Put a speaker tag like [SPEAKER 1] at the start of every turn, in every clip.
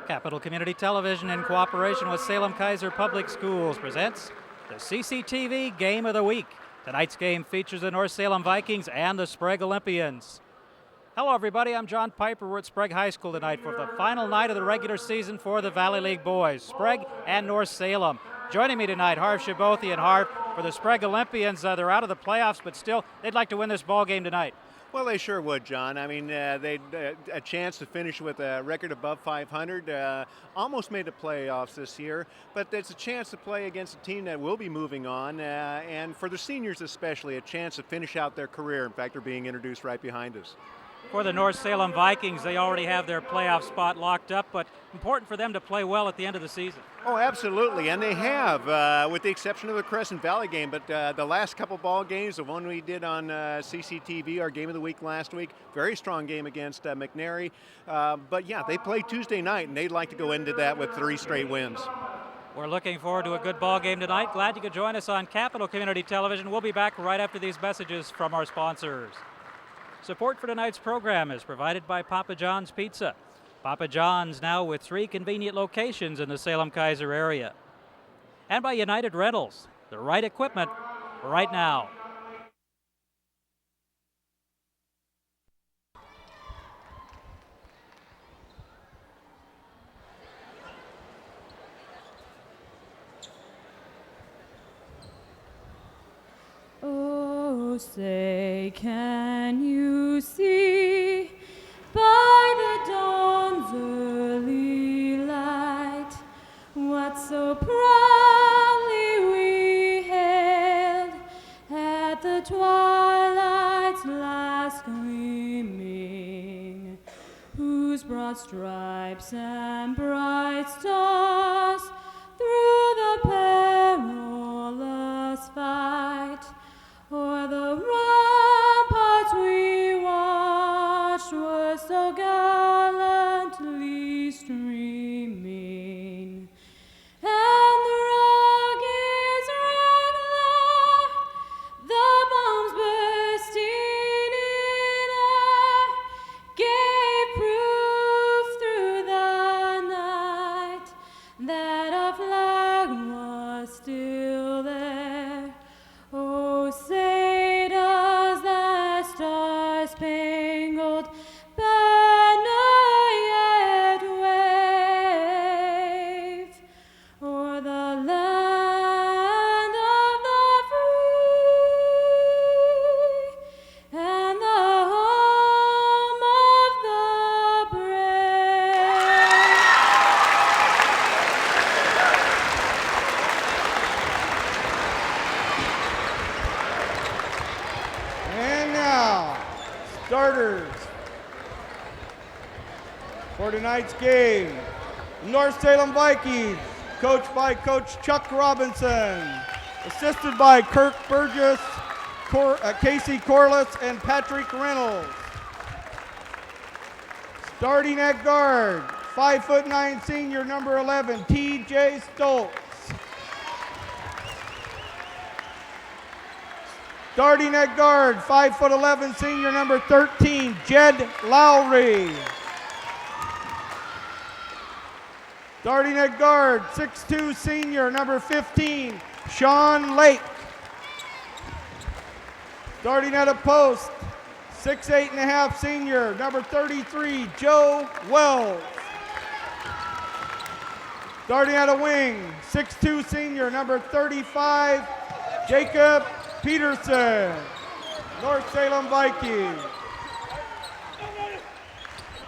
[SPEAKER 1] Capital Community Television, in cooperation with Salem Kaiser Public Schools, presents the CCTV Game of the Week. Tonight's game features the North Salem Vikings and the Sprague Olympians. Hello, everybody. I'm John Piper. We're at Sprague High School tonight for the final night of the regular season for the Valley League boys, Sprague and North Salem. Joining me tonight, Harv Shabothi, and Harv, for the Sprague Olympians. They're out of the playoffs, but still, they'd like to win this ball game tonight.
[SPEAKER 2] Well, they sure would, John. I mean, they'd a chance to finish with a record above 500. Almost made the playoffs this year, but it's a chance to play against a team that will be moving on, and for the seniors especially, a chance to finish out their career. In fact, they're being introduced right behind us.
[SPEAKER 1] For the North Salem Vikings, they already have their playoff spot locked up, but important for them to play well at the end of the season.
[SPEAKER 2] Oh, absolutely, and they have, with the exception of the Crescent Valley game. But the last couple ball games, the one we did on CCTV, our game of the week last week, very strong game against McNary. But yeah, they play Tuesday night, and they'd like to go into that with 3 straight wins.
[SPEAKER 1] We're looking forward to a good ball game tonight. Glad you could join us on Capital Community Television. We'll be back right after these messages from our sponsors. Support for tonight's program is provided by Papa John's Pizza. Papa John's now with 3 convenient locations in the Salem-Kaiser area. And by United Rentals, the right equipment right now.
[SPEAKER 3] Oh, say, can you see by the dawn's early light what so proudly we hailed at the twilight's last gleaming, whose broad stripes and bright stars through the perilous fight o'er the ramparts we watched were so gallantly streaming, and the rugged red glare, the bombs bursting in air, gave proof through the night that our flag was still there. Oh, say does the star-spangled banner yet wave o'er the land of the free and the home of the brave?
[SPEAKER 4] And now, starters for tonight's game. North Salem Vikings, coached by Coach Chuck Robinson, assisted by Kirk Burgess, Casey Corliss, and Patrick Reynolds. Starting at guard, 5'9" senior, number 11, T.J. Stoltz. Starting at guard, 5'11" senior, number 13, Jed Lowry. Starting at guard, 6'2" senior, number 15, Sean Lake. Starting at a post, 6'8.5" senior, number 33, Joe Wells. Starting at a wing, 6'2" senior, number 35, Jacob Peterson, North Salem Vikings.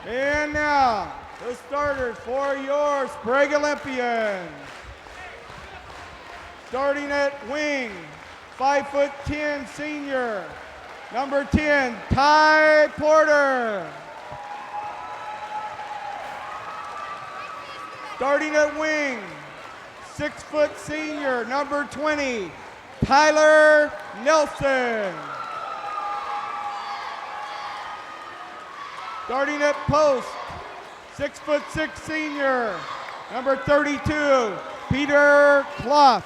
[SPEAKER 4] And now, the starters for your Sprague Olympians. Starting at wing, 5'10" senior, number 10, Ty Porter. Starting at wing, 6' senior, number 20, Tyler Nelson. Starting at post, 6'6" senior, number 32, Peter KLOF.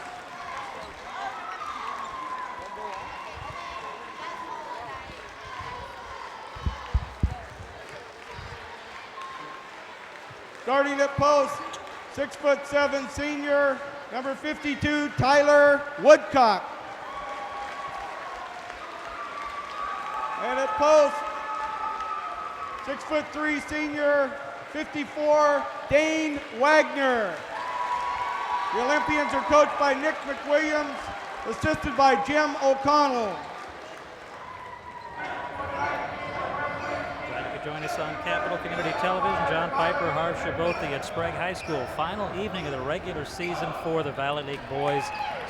[SPEAKER 4] Starting at post, 6'7" senior, number 52, Tyler Woodcock. And at post, 6'3" senior, 54, Dane Wagner. The Olympians are coached by Nick McWilliams, assisted by Jim O'Connell.
[SPEAKER 1] Glad you could join us on Capital Community Television. John Piper, Harv Shabothi at Sprague High School. Final evening of the regular season for the Valley League boys,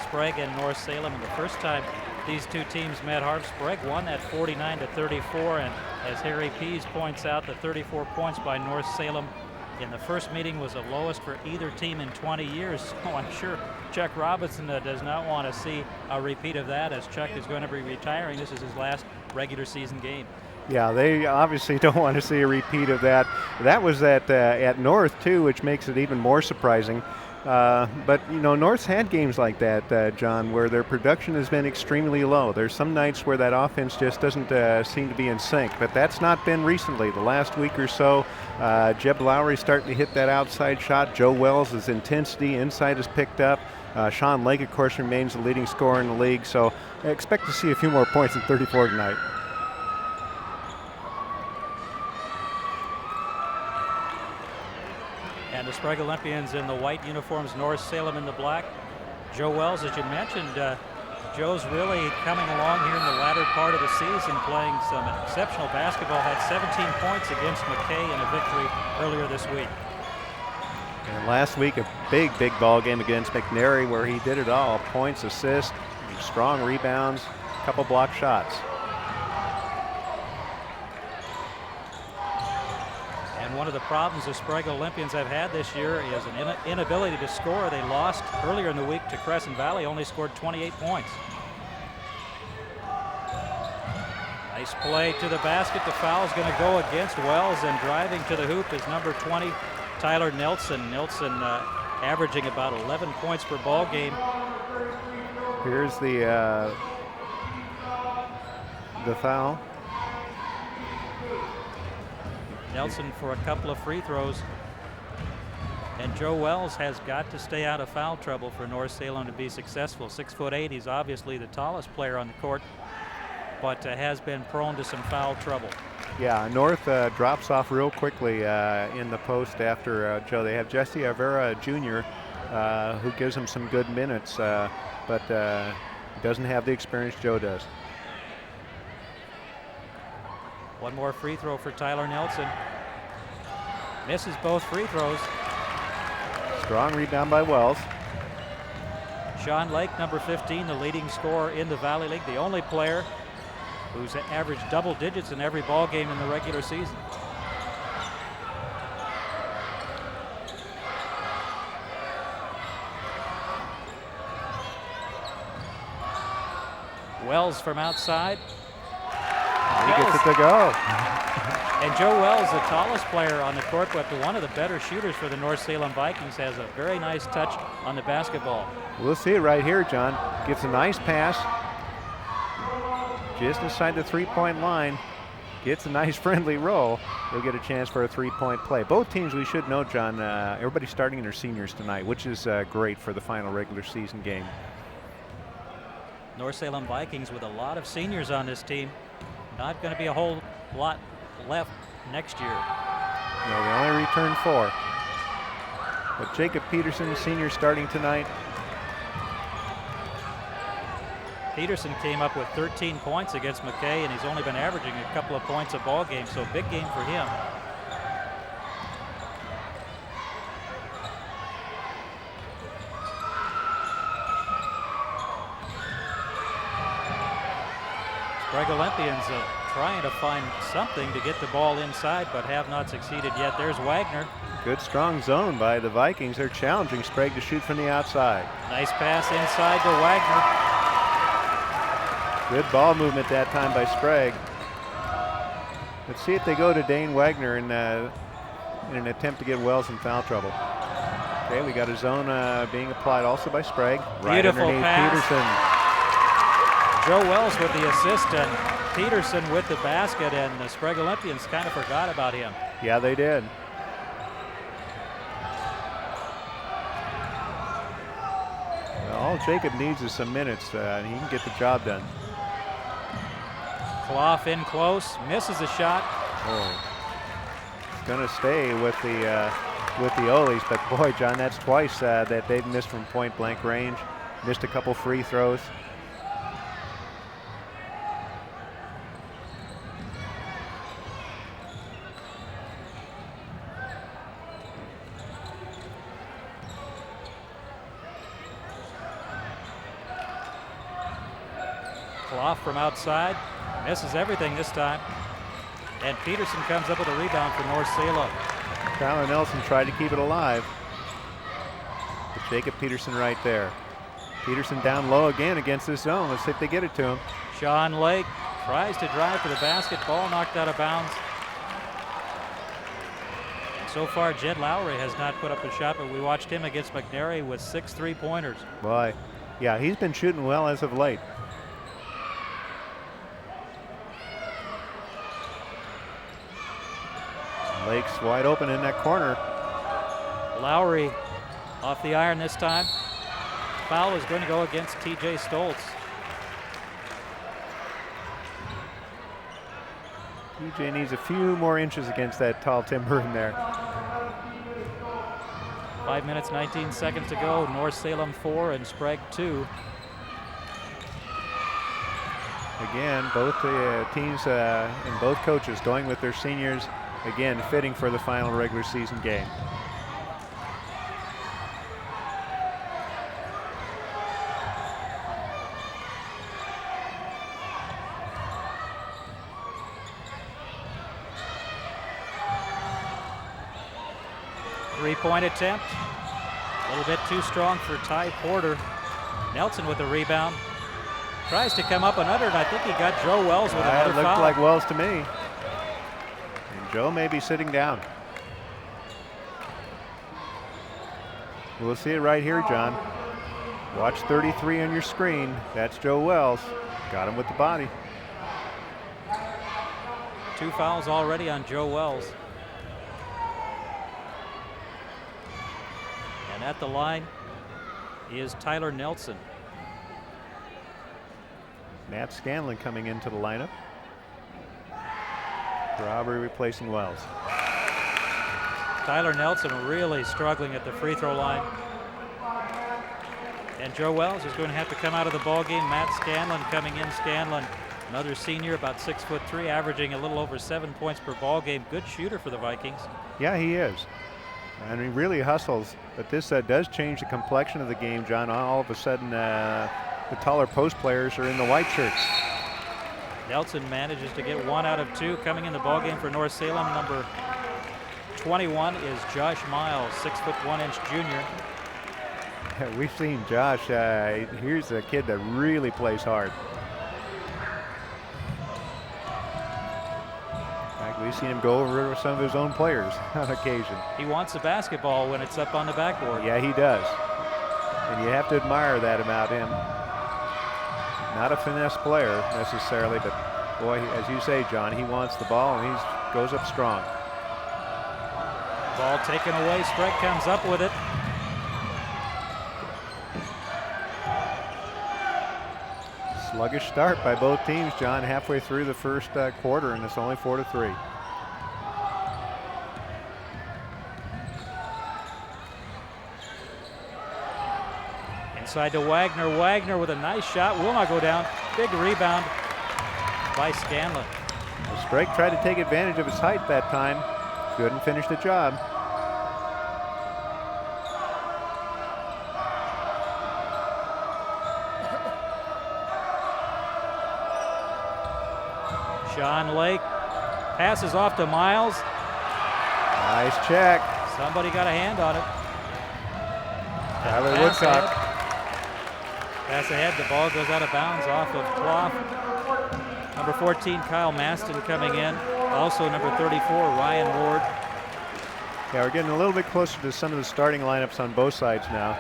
[SPEAKER 1] Sprague and North Salem. And the first time these two teams met, Harv, Sprague won that 49-34, and as Harry Pease points out, the 34 points by North Salem in the first meeting was the lowest for either team in 20 years. So I'm sure Chuck Robinson does not want to see a repeat of that, as Chuck is going to be retiring. This is his last regular season game.
[SPEAKER 2] Yeah, they obviously don't want to see a repeat of that. That was at North too, which makes it even more surprising. But you know, North's had games like that, John, where their production has been extremely low. There's some nights where that offense just doesn't seem to be in sync, but that's not been recently. The last week or so, Jeb Lowry starting to hit that outside shot. Joe Wells' intensity inside has picked up. Sean Lake, of course, remains the leading scorer in the league, so I expect to see a few more points than 34 tonight.
[SPEAKER 1] And the Sprague Olympians in the white uniforms, North Salem in the black. Joe Wells, as you mentioned, Joe's really coming along here in the latter part of the season, playing some exceptional basketball. Had 17 points against McKay in a victory earlier this week.
[SPEAKER 2] And last week, a big ball game against McNary where he did it all. Points, assists, strong rebounds, a couple block shots.
[SPEAKER 1] And one of the problems the Sprague Olympians have had this year is an inability to score. They lost earlier in the week to Crescent Valley, only scored 28 points. Nice play to the basket. The foul is going to go against Wells, and driving to the hoop is number 20, Tyler Nelson. Nelson averaging about 11 points per ball game.
[SPEAKER 2] Here's the foul.
[SPEAKER 1] Nelson for a couple of free throws. And Joe Wells has got to stay out of foul trouble for North Salem to be successful. 6'8", he's obviously the tallest player on the court, but has been prone to some foul trouble.
[SPEAKER 2] Yeah, North drops off real quickly in the post after Joe. They have Jesse Avera Jr., who gives him some good minutes, but doesn't have the experience Joe does.
[SPEAKER 1] One more free throw for Tyler Nelson. Misses both free throws.
[SPEAKER 2] Strong rebound by Wells.
[SPEAKER 1] Sean Lake, number 15, the leading scorer in the Valley League, the only player who's averaged double digits in every ball game in the regular season. Wells from outside.
[SPEAKER 2] He gets it to go.
[SPEAKER 1] And Joe Wells, the tallest player on the court, but one of the better shooters for the North Salem Vikings, has a very nice touch on the basketball.
[SPEAKER 2] We'll see it right here, John. Gets a nice pass. Just inside the three-point line. Gets a nice friendly roll. They'll get a chance for a three-point play. Both teams, we should know, John, everybody's starting their seniors tonight, which is great for the final regular season game.
[SPEAKER 1] North Salem Vikings with a lot of seniors on this team. Not going to be a whole lot left next year.
[SPEAKER 2] No, they only return 4. But Jacob Peterson, senior, starting tonight.
[SPEAKER 1] Peterson came up with 13 points against McKay, and he's only been averaging a couple of points a ball game, so big game for him. Sprague Olympians trying to find something to get the ball inside, but have not succeeded yet. There's Wagner.
[SPEAKER 2] Good strong zone by the Vikings. They're challenging Sprague to shoot from the outside.
[SPEAKER 1] Nice pass inside to Wagner.
[SPEAKER 2] Good ball movement that time by Sprague. Let's see if they go to Dane Wagner in an attempt to get Wells in foul trouble. Okay, we got a zone being applied also by Sprague. Right
[SPEAKER 1] Beautiful
[SPEAKER 2] underneath
[SPEAKER 1] pass. Peterson. Joe Wells with the assist and Peterson with the basket, and the Sprague Olympians kind of forgot about him.
[SPEAKER 2] Yeah, they did. All Jacob needs is some minutes, and he can get the job done.
[SPEAKER 1] KLOF in close, misses a shot.
[SPEAKER 2] Oh. Going to stay with the Oles, but boy, John, that's twice that they've missed from point blank range. Missed a couple free throws.
[SPEAKER 1] KLOF from outside, misses everything this time. And Peterson comes up with a rebound for North Salem.
[SPEAKER 2] Tyler Nelson tried to keep it alive. But Jacob Peterson right there. Peterson down low again against this zone. Let's see if they get it to him.
[SPEAKER 1] Sean Lake tries to drive to the basket, ball knocked out of bounds. And so far, Jed Lowry has not put up a shot, but we watched him against McNary with 6 3-pointers.
[SPEAKER 2] Boy, yeah, he's been shooting well as of late. Lake's wide open in that corner.
[SPEAKER 1] Lowry off the iron this time. Foul is going to go against TJ Stoltz.
[SPEAKER 2] TJ needs a few more inches against that tall timber in there.
[SPEAKER 1] 5 minutes, 19 seconds to go. North Salem 4 and Sprague 2.
[SPEAKER 2] Again, both the teams and both coaches going with their seniors. Again, fitting for the final regular season game.
[SPEAKER 1] Three-point attempt. A little bit too strong for Ty Porter. Nelson with the rebound. Tries to come up and under, and I think he got Joe Wells with another
[SPEAKER 2] It looked
[SPEAKER 1] foul.
[SPEAKER 2] like Wells to me. Joe may be sitting down. We'll see it right here, John. Watch 33 on your screen. That's Joe Wells. Got him with the body.
[SPEAKER 1] 2 fouls already on Joe Wells. And at the line is Tyler Nelson.
[SPEAKER 2] Matt Scanlon coming into the lineup. Robbery replacing Wells.
[SPEAKER 1] Tyler Nelson really struggling at the free throw line. And Joe Wells is going to have to come out of the ball game. Matt Scanlon coming in. Scanlon, another senior, about 6'3", averaging a little over 7 points per ball game. Good shooter for the Vikings.
[SPEAKER 2] Yeah, he is. And he really hustles. But this does change the complexion of the game, John. All of a sudden, the taller post players are in the white shirts.
[SPEAKER 1] Nelson manages to get 1 out of 2. Coming in the ball game for North Salem, number 21 is Josh Miles, 6'1" junior.
[SPEAKER 2] We've seen Josh. Here's a kid that really plays hard. In fact, we've seen him go over with some of his own players on occasion.
[SPEAKER 1] He wants the basketball when it's up on the backboard.
[SPEAKER 2] Yeah, he does. And you have to admire that about him. Not a finesse player necessarily, but boy, as you say, John, he wants the ball and he goes up strong.
[SPEAKER 1] Ball taken away. Sprague comes up with it.
[SPEAKER 2] Sluggish start by both teams, John, halfway through the first quarter, and it's only 4-3.
[SPEAKER 1] Inside to Wagner. Wagner with a nice shot. Will not go down. Big rebound by Scanlon.
[SPEAKER 2] Well, Sprague tried to take advantage of his height that time. Couldn't finish the job.
[SPEAKER 1] Sean Lake passes off to Miles.
[SPEAKER 2] Nice check.
[SPEAKER 1] Somebody got a hand on it.
[SPEAKER 2] Tyler
[SPEAKER 1] Pass
[SPEAKER 2] Woodcock.
[SPEAKER 1] ahead. Pass ahead. The ball goes out of bounds off of KLOF. Number 14, Kyle Maston coming in. Also number 34, Ryan Ward.
[SPEAKER 2] Yeah, we're getting a little bit closer to some of the starting lineups on both sides now.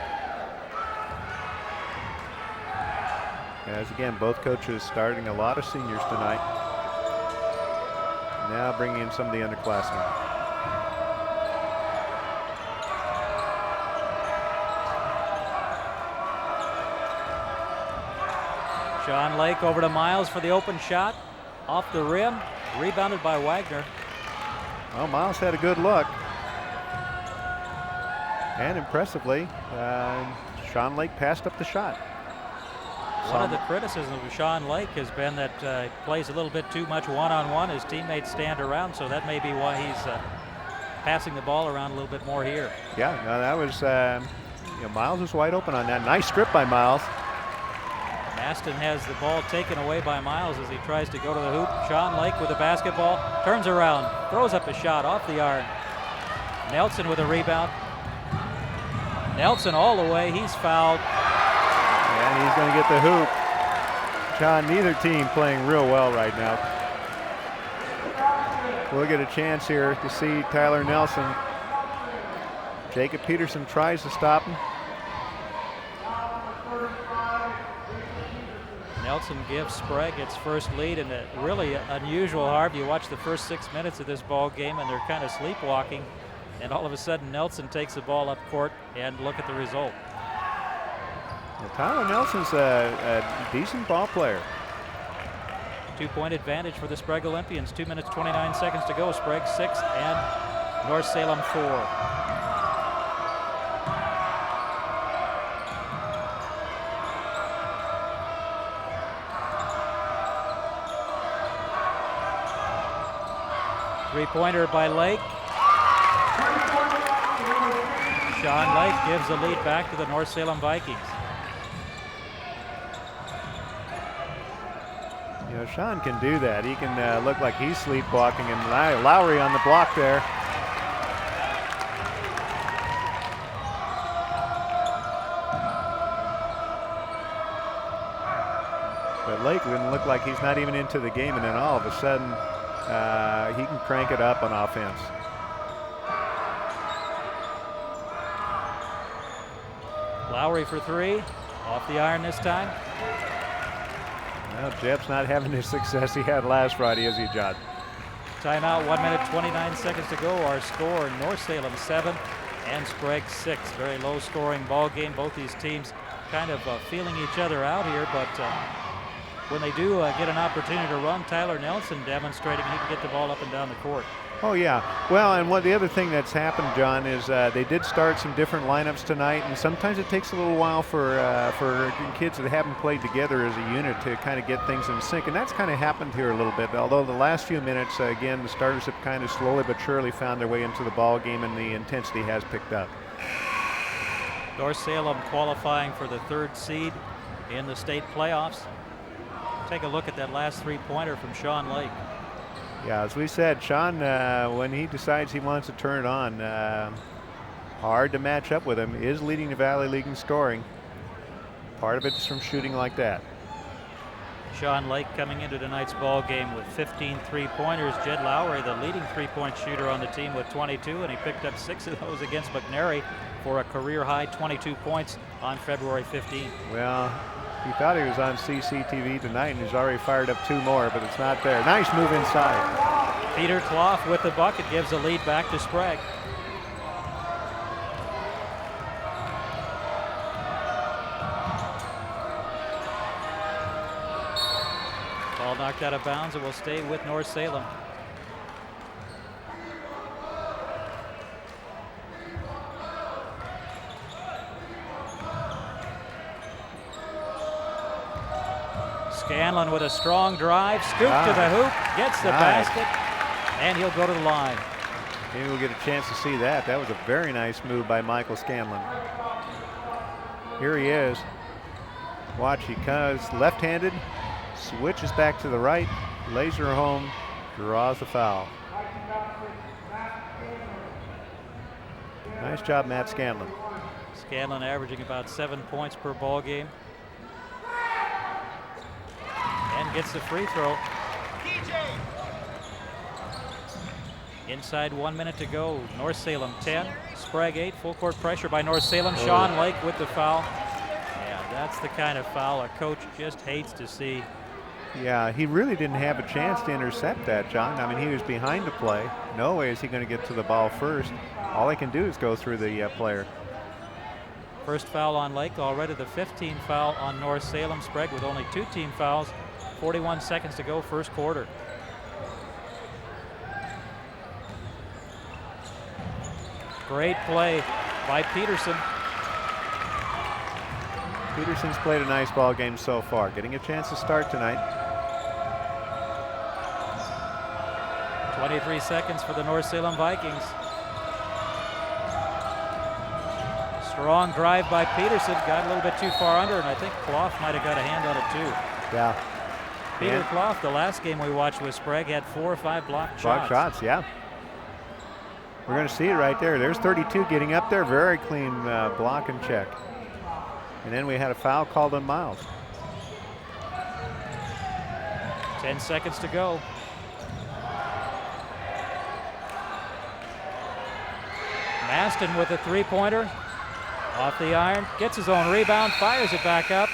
[SPEAKER 2] As again, both coaches starting a lot of seniors tonight. Now bringing in some of the underclassmen.
[SPEAKER 1] Sean Lake over to Miles for the open shot. Off the rim, rebounded by Wagner.
[SPEAKER 2] Well, Miles had a good look. And impressively, Sean Lake passed up the shot.
[SPEAKER 1] One of the criticisms of Sean Lake has been that he plays a little bit too much one-on-one. His teammates stand around, so that may be why he's passing the ball around a little bit more here.
[SPEAKER 2] Yeah, no, that was, Miles was wide open on that. Nice strip by Miles.
[SPEAKER 1] Maston has the ball taken away by Miles as he tries to go to the hoop. Sean Lake with the basketball, turns around, throws up a shot off the iron. Nelson with a rebound. Nelson all the way, he's fouled.
[SPEAKER 2] And he's going to get the hoop. John, neither team playing real well right now. We'll get a chance here to see Tyler Nelson. Jacob Peterson tries to stop him.
[SPEAKER 1] Nelson gives Sprague its first lead, and a really unusual, Harv. You watch the first 6 minutes of this ball game and they're kind of sleepwalking, and all of a sudden Nelson takes the ball up court, and look at the result.
[SPEAKER 2] Well, Tyler Nelson's a decent ball player.
[SPEAKER 1] 2-point advantage for the Sprague Olympians. 2 minutes, 29 seconds to go. Sprague 6 and North Salem 4. Three-pointer by Lake. Sean Lake gives the lead back to the North Salem Vikings.
[SPEAKER 2] You know, Sean can do that. He can look like he's sleepwalking, and Lowry on the block there. But Lake didn't look like he's not even into the game, and then all of a sudden he can crank it up on offense.
[SPEAKER 1] Lowry for three, off the iron this time.
[SPEAKER 2] Well, Jeff's not having the success he had last Friday, is he, John?
[SPEAKER 1] Timeout, 1 minute, 29 seconds to go. Our score, North Salem 7 and Sprague 6. Very low scoring ball game. Both these teams kind of feeling each other out here, but when they do get an opportunity to run, Tyler Nelson demonstrating he can get the ball up and down the court.
[SPEAKER 2] Oh, yeah. Well, and the other thing that's happened, John, is they did start some different lineups tonight, and sometimes it takes a little while for kids that haven't played together as a unit to kind of get things in sync, and that's kind of happened here a little bit. Although the last few minutes, again, the starters have kind of slowly but surely found their way into the ball game, and the intensity has picked up.
[SPEAKER 1] North Salem qualifying for the third seed in the state playoffs. Take a look at that last three-pointer from Sean Lake.
[SPEAKER 2] Yeah, as we said, Sean, when he decides he wants to turn it on, hard to match up with him, is leading the Valley League in scoring. Part of it is from shooting like that.
[SPEAKER 1] Sean Lake coming into tonight's ball game with 15 three-pointers. Jed Lowry, the leading three-point shooter on the team, with 22, and he picked up 6 of those against McNary for a career-high 22 points on February 15th.
[SPEAKER 2] Well, he thought he was on CCTV tonight, and he's already fired up 2 more, but it's not there. Nice move inside.
[SPEAKER 1] Peter KLOF with the bucket gives the lead back to Sprague. Ball knocked out of bounds. It will stay with North Salem. Scanlon with a strong drive, scoop to the hoop, gets the basket, and he'll go to the line.
[SPEAKER 2] Maybe we'll get a chance to see that. That was a very nice move by Michael Scanlon. Here he is. Watch, he comes left-handed, switches back to the right, lays her home, draws the foul. Nice job, Matt Scanlon.
[SPEAKER 1] Scanlon averaging about 7 points per ball game. And gets the free throw. Inside 1 minute to go. North Salem 10, Sprague 8. Full court pressure by North Salem. Sean Lake with the foul. Yeah, that's the kind of foul a coach just hates to see.
[SPEAKER 2] Yeah, he really didn't have a chance to intercept that, John. I mean, he was behind the play. No way is he going to get to the ball first. All he can do is go through the player.
[SPEAKER 1] First foul on Lake, already the 15th foul on North Salem. Sprague with only 2 team fouls, 41 seconds to go, first quarter. Great play by Peterson.
[SPEAKER 2] Peterson's played a nice ball game so far, getting a chance to start tonight.
[SPEAKER 1] 23 seconds for the North Salem Vikings. Strong drive by Peterson, got a little bit too far under, and I think KLOF might have got a hand on it too.
[SPEAKER 2] Yeah.
[SPEAKER 1] Peter KLOF, the last game we watched with Sprague, had 4 or 5 blocked shots.
[SPEAKER 2] Blocked shots, yeah. We're going to see it right there. There's 32 getting up there, very clean block and check. And then we had a foul called on Miles.
[SPEAKER 1] 10 seconds to go. Maston with a 3-pointer. Off the iron, gets his own rebound, fires it back up.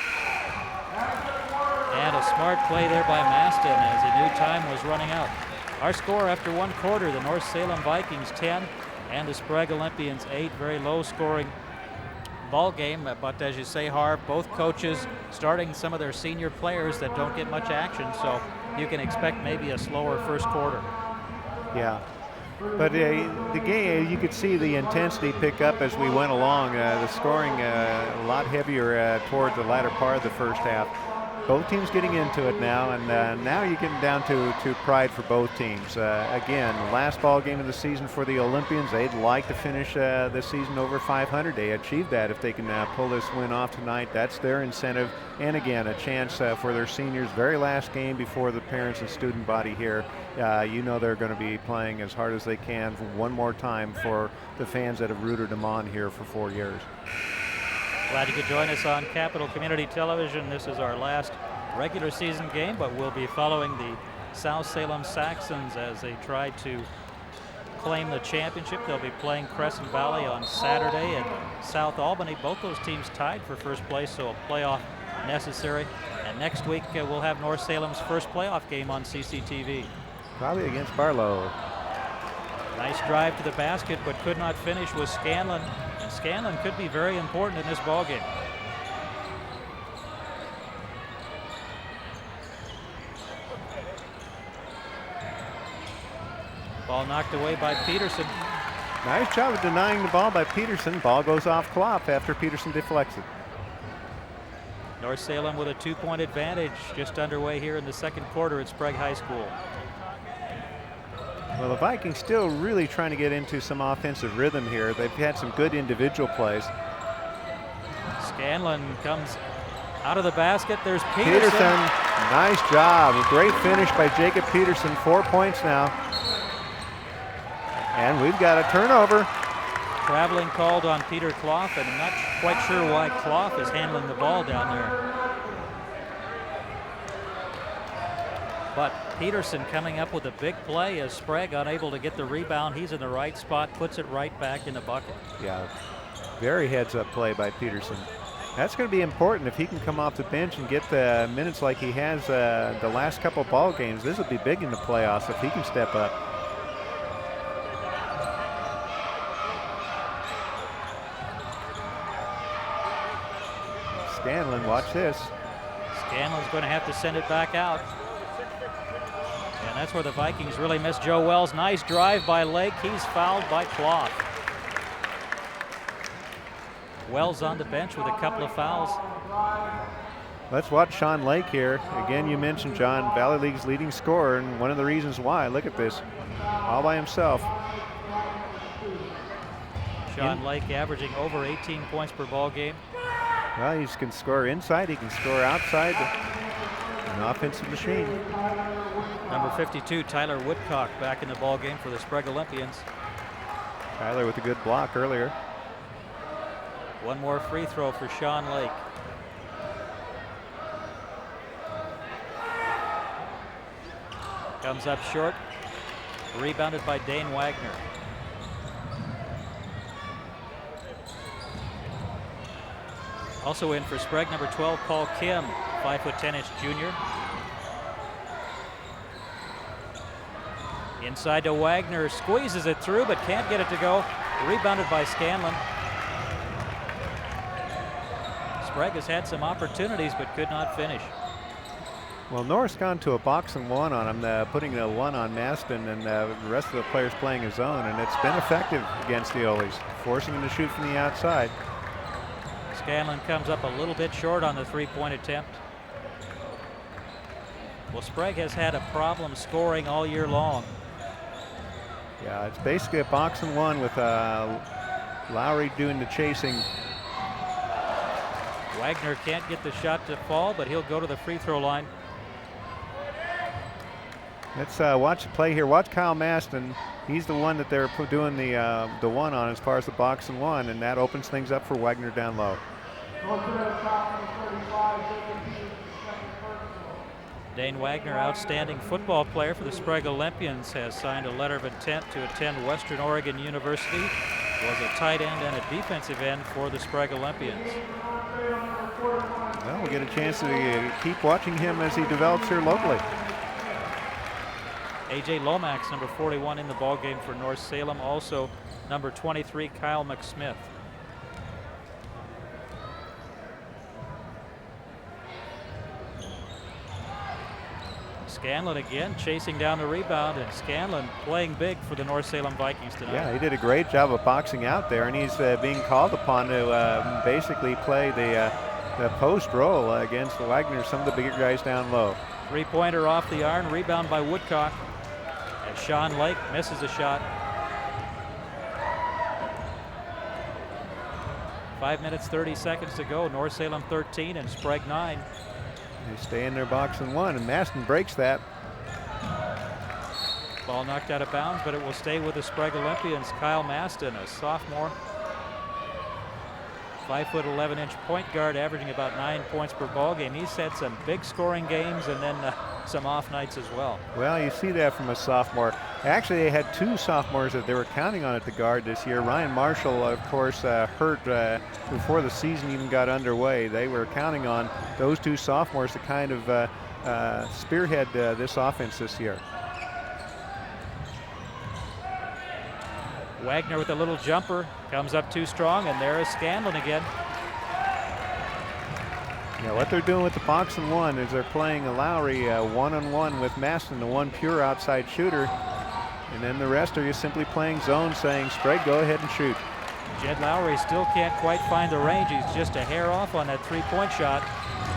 [SPEAKER 1] And a smart play there by Maston as he knew time was running out. Our score after 1 quarter, the North Salem Vikings 10 and the Sprague Olympians 8. Very low scoring ball game, but as you say, Harv, both coaches starting some of their senior players that don't get much action, so you can expect maybe a slower first quarter.
[SPEAKER 2] Yeah. But the game, you could see the intensity pick up as we went along. The scoring a lot heavier toward the latter part of the first half. Both teams getting into it now, and now you're getting down to pride for both teams. Again, last ball game of the season for the Olympians. They'd like to finish the season over 500. They achieved that if they can pull this win off tonight. That's their incentive. And again, a chance for their seniors. Very last game before the parents and student body here. You know they're going to be playing as hard as they can for one more time for the fans that have rooted them on here for 4 years.
[SPEAKER 1] Glad you could join us on Capital Community Television. This is our last regular season game, but we'll be following the South Salem Saxons as they try to claim the championship. They'll be playing Crescent Valley on Saturday and South Albany. Both those teams tied for first place, so a playoff necessary. And next week we'll have North Salem's first playoff game on CCTV.
[SPEAKER 2] Probably against Barlow.
[SPEAKER 1] Nice drive to the basket, but could not finish with Scanlon. And Scanlon could be very important in this ball game. Ball knocked away by Peterson.
[SPEAKER 2] Nice job of denying the ball by Peterson. Ball goes off KLOF after Peterson deflects it.
[SPEAKER 1] North Salem with a 2-point advantage just underway here in the second quarter at Sprague High School.
[SPEAKER 2] Well, the Vikings still really trying to get into some offensive rhythm here. They've had some good individual plays.
[SPEAKER 1] Scanlon comes out of the basket. There's Peterson.
[SPEAKER 2] Nice job. A great finish by Jacob Peterson. 4 points now. And we've got a turnover.
[SPEAKER 1] Traveling called on Peter KLOF, and I'm not quite sure why KLOF is handling the ball down there. But Peterson coming up with a big play as Sprague unable to get the rebound. He's in the right spot, puts it right back in the bucket.
[SPEAKER 2] Yeah, very heads-up play by Peterson. That's going to be important if he can come off the bench and get the minutes like he has the last couple ball games. This will be big in the playoffs if he can step up. Scanlon, watch this.
[SPEAKER 1] Scanlon's going to have to send it back out. And that's where the Vikings really missed Joe Wells. Nice drive by Lake. He's fouled by KLOF. Wells on the bench with a couple of fouls.
[SPEAKER 2] Let's watch Sean Lake here. Again, you mentioned John, Valley League's leading scorer, and one of the reasons why. Look at this, all by himself.
[SPEAKER 1] Sean Lake averaging over 18 points per ball game.
[SPEAKER 2] Well, he can score inside, he can score outside. An offensive machine.
[SPEAKER 1] Number 52, Tyler Woodcock, back in the ball game for the Sprague Olympians.
[SPEAKER 2] Tyler with a good block earlier.
[SPEAKER 1] One more free throw for Sean Lake. Comes up short. Rebounded by Dane Wagner. Also in for Sprague, number 12, Paul Kim, 5'10" junior. Inside to Wagner, squeezes it through but can't get it to go. Rebounded by Scanlon. Sprague has had some opportunities but could not finish.
[SPEAKER 2] Well, Norris gone to a box and one on him, putting a one on Maston, and the rest of the players playing his zone, and it's been effective against the Oles, forcing him to shoot from the outside.
[SPEAKER 1] Scanlon comes up a little bit short on the three-point attempt. Well, Sprague has had a problem scoring all year long.
[SPEAKER 2] Yeah, it's basically a box and one with Lowry doing the chasing.
[SPEAKER 1] Wagner can't get the shot to fall, but he'll go to the free throw line.
[SPEAKER 2] Let's watch the play here. Watch Kyle Maston. He's the one that they're doing the one on as far as the box and one, and that opens things up for Wagner down low.
[SPEAKER 1] Dane Wagner, outstanding football player for the Sprague Olympians, has signed a letter of intent to attend Western Oregon University. Was a tight end and a defensive end for the Sprague Olympians.
[SPEAKER 2] Well, we'll get a chance to keep watching him as he develops here locally.
[SPEAKER 1] A.J. Lomax, number 41 in the ballgame for North Salem. Also number 23, Kyle McSmith. Scanlon again chasing down the rebound, and Scanlon playing big for the North Salem Vikings tonight.
[SPEAKER 2] Yeah, he did a great job of boxing out there, and he's being called upon to basically play the post role against Wagner, some of the bigger guys down low.
[SPEAKER 1] Three-pointer off the iron, rebound by Woodcock. As Sean Lake misses a shot. 5 minutes, 30 seconds to go. North Salem 13 and Sprague 9.
[SPEAKER 2] They stay in their box and one, and Maston breaks that.
[SPEAKER 1] Ball knocked out of bounds, but it will stay with the Sprague Olympians. Kyle Maston, a sophomore. 5'11" point guard, averaging about 9 points per ball game. He's had some big scoring games and then some off nights as well.
[SPEAKER 2] Well, you see that from a sophomore. Actually, they had two sophomores that they were counting on at the guard this year. Ryan Marshall, of course, hurt before the season even got underway. They were counting on those two sophomores to kind of spearhead this offense this year.
[SPEAKER 1] Wagner with a little jumper, comes up too strong, and there is Scanlon again.
[SPEAKER 2] Yeah, what they're doing with the box and one is they're playing a Lowry one-on-one with Maston, the one pure outside shooter, and then the rest are just simply playing zone, saying, Sprague, go ahead and shoot.
[SPEAKER 1] Jed Lowry still can't quite find the range. He's just a hair off on that three-point shot.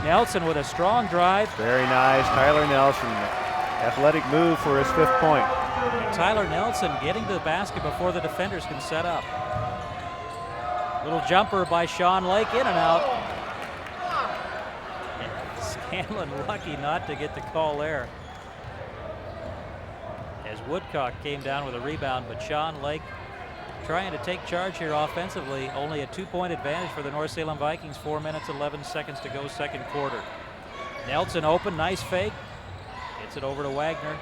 [SPEAKER 1] Nelson with a strong drive.
[SPEAKER 2] Very nice, Tyler Nelson. Athletic move for his 5th point.
[SPEAKER 1] And Tyler Nelson getting to the basket before the defenders can set up. Little jumper by Sean Lake, in and out. And Scanlon lucky not to get the call there. As Woodcock came down with a rebound, but Sean Lake trying to take charge here offensively. Only a 2-point advantage for the North Salem Vikings. 4 minutes, 11 seconds to go, second quarter. Nelson open, nice fake. Gets it over to Wagner.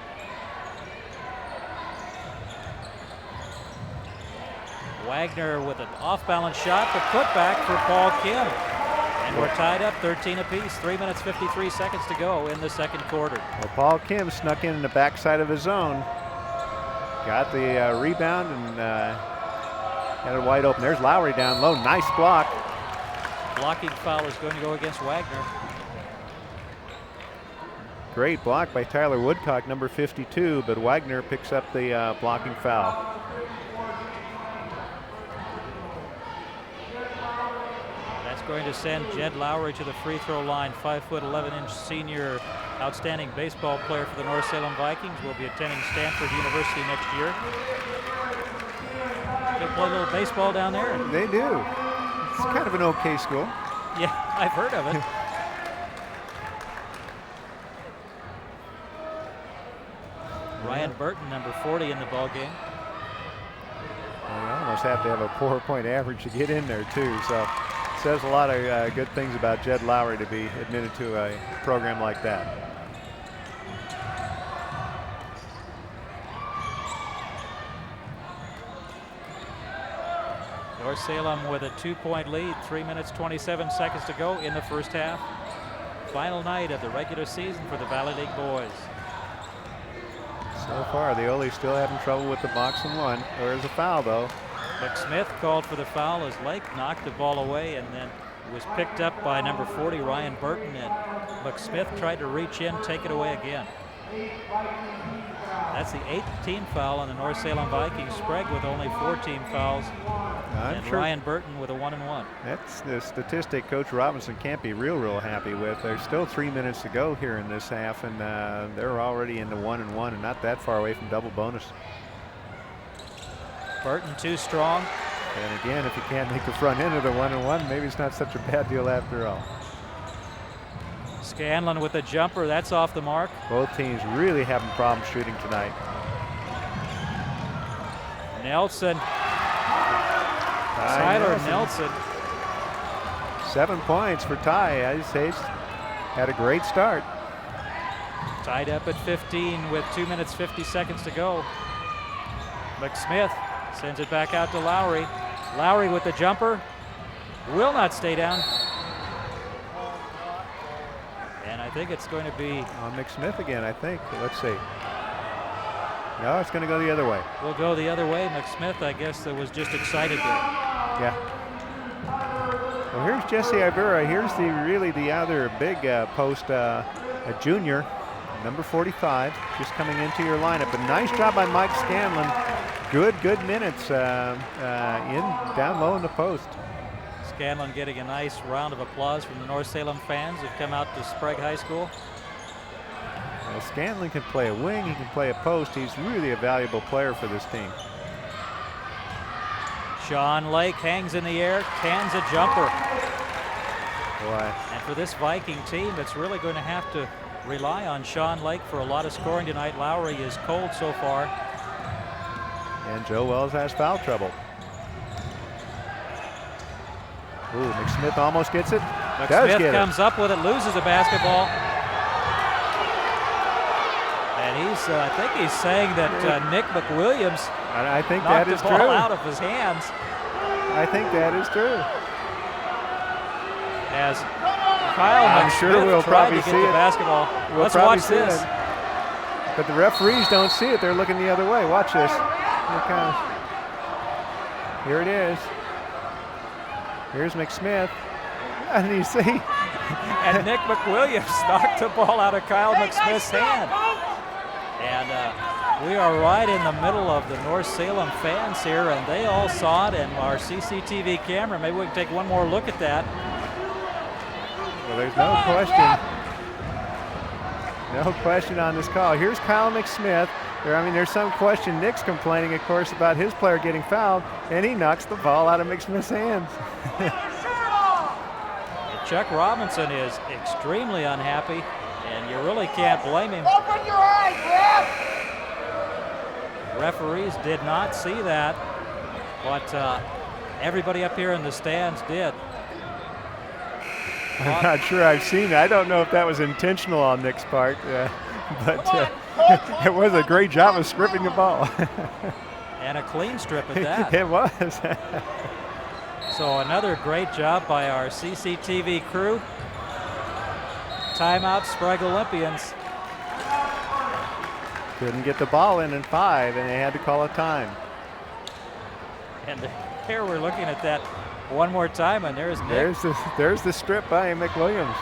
[SPEAKER 1] Wagner with an off-balance shot, the putback for Paul Kim. And we're tied up 13 apiece. 3 minutes, 53 seconds to go in the second quarter.
[SPEAKER 2] Well, Paul Kim snuck in the backside of his zone. Got the rebound and had it wide open. There's Lowry down low. Nice block.
[SPEAKER 1] Blocking foul is going to go against Wagner.
[SPEAKER 2] Great block by Tyler Woodcock, number 52, but Wagner picks up the blocking foul.
[SPEAKER 1] That's going to send Jed Lowry to the free throw line. 5'11" senior, outstanding baseball player for the North Salem Vikings. Will be attending Stanford University next year. They play a little baseball down there.
[SPEAKER 2] They do. It's kind of an okay school.
[SPEAKER 1] Yeah, I've heard of it. Ryan Burton, number 40 in the ball game.
[SPEAKER 2] Well, you almost have to have a 4-point average to get in there too. So it says a lot of good things about Jed Lowry to be admitted to a program like that.
[SPEAKER 1] North Salem with a 2-point lead. 3 minutes, 27 seconds to go in the first half. Final night of the regular season for the Valley League boys.
[SPEAKER 2] So far, the Oles still having trouble with the box and one. There's a foul, though.
[SPEAKER 1] McSmith called for the foul as Lake knocked the ball away, and then It was picked up by number 40, Ryan Burton, and McSmith tried to reach in, take it away again. That's the 8th team foul on the North Salem Vikings. Sprague with only 4 team fouls, and
[SPEAKER 2] sure
[SPEAKER 1] Ryan Burton with a 1-and-1.
[SPEAKER 2] That's the statistic Coach Robinson can't be real happy with. There's still 3 minutes to go here in this half, and they're already into 1-and-1 and not that far away from double bonus.
[SPEAKER 1] Burton too strong.
[SPEAKER 2] And again, if you can't make the front end of the 1-and-1, maybe it's not such a bad deal after all.
[SPEAKER 1] Scanlon with a jumper, that's off the mark.
[SPEAKER 2] Both teams really having problems shooting tonight.
[SPEAKER 1] Nelson. Tyler Nelson.
[SPEAKER 2] 7 points for Ty. Ice Haste had a great start.
[SPEAKER 1] Tied up at 15 with 2 minutes 50 seconds to go. McSmith sends it back out to Lowry. Lowry with the jumper. Will not stay down. And I think it's going to be
[SPEAKER 2] on McSmith again, I think. Let's see. No, it's going to go the other way.
[SPEAKER 1] We'll go the other way. McSmith, I guess, that was just excited there.
[SPEAKER 2] Yeah. Well, here's Jesse Ibera. Here's the other big post, a junior, number 45, just coming into your lineup. But nice job by Mike Scanlon. Good minutes down low in the post.
[SPEAKER 1] Scanlon getting a nice round of applause from the North Salem fans who've come out to Sprague High School.
[SPEAKER 2] Well, Scanlon can play a wing, he can play a post. He's really a valuable player for this team.
[SPEAKER 1] Sean Lake hangs in the air, cans a jumper.
[SPEAKER 2] Boy.
[SPEAKER 1] And for this Viking team, it's really going to have to rely on Sean Lake for a lot of scoring tonight. Lowry is cold so far.
[SPEAKER 2] And Joe Wells has foul trouble. Ooh, McSmith almost gets it.
[SPEAKER 1] McSmith comes up with it, loses the basketball. And I think he's saying that Nick McWilliams
[SPEAKER 2] I think
[SPEAKER 1] knocked
[SPEAKER 2] that is
[SPEAKER 1] the ball
[SPEAKER 2] true.
[SPEAKER 1] out of his hands.
[SPEAKER 2] I think that is true.
[SPEAKER 1] As Kyle
[SPEAKER 2] I'm
[SPEAKER 1] McSmith
[SPEAKER 2] sure we'll
[SPEAKER 1] tried
[SPEAKER 2] probably
[SPEAKER 1] to get
[SPEAKER 2] see
[SPEAKER 1] the
[SPEAKER 2] it.
[SPEAKER 1] basketball.
[SPEAKER 2] We'll
[SPEAKER 1] Let's
[SPEAKER 2] probably
[SPEAKER 1] watch
[SPEAKER 2] see
[SPEAKER 1] this.
[SPEAKER 2] it. But the referees don't see it. They're looking the other way. Watch this. Here it comes. Here it is. Here's McSmith. And you see.
[SPEAKER 1] And Nick McWilliams knocked the ball out of Kyle McSmith's hand. And we are right in the middle of the North Salem fans here, and they all saw it, and our CCTV camera, maybe we can take one more look at that.
[SPEAKER 2] Well, there's no question. No question on this call. Here's Kyle McSmith. There's some question. Nick's complaining, of course, about his player getting fouled, and he knocks the ball out of McSmith's hands.
[SPEAKER 1] Chuck Robinson is extremely unhappy, and you really can't blame him.
[SPEAKER 5] Open your eyes, ref!
[SPEAKER 1] Referees did not see that, but everybody up here in the stands did.
[SPEAKER 2] I'm not sure I've seen it. I don't know if that was intentional on Nick's part, but it was a great job of stripping the ball.
[SPEAKER 1] And a clean strip at that.
[SPEAKER 2] It was.
[SPEAKER 1] So another great job by our CCTV crew. Timeout, Sprague Olympians.
[SPEAKER 2] Couldn't get the ball in 5, and they had to call a time.
[SPEAKER 1] And here we're looking at that one more time, and there's Nick.
[SPEAKER 2] There's the strip by McWilliams.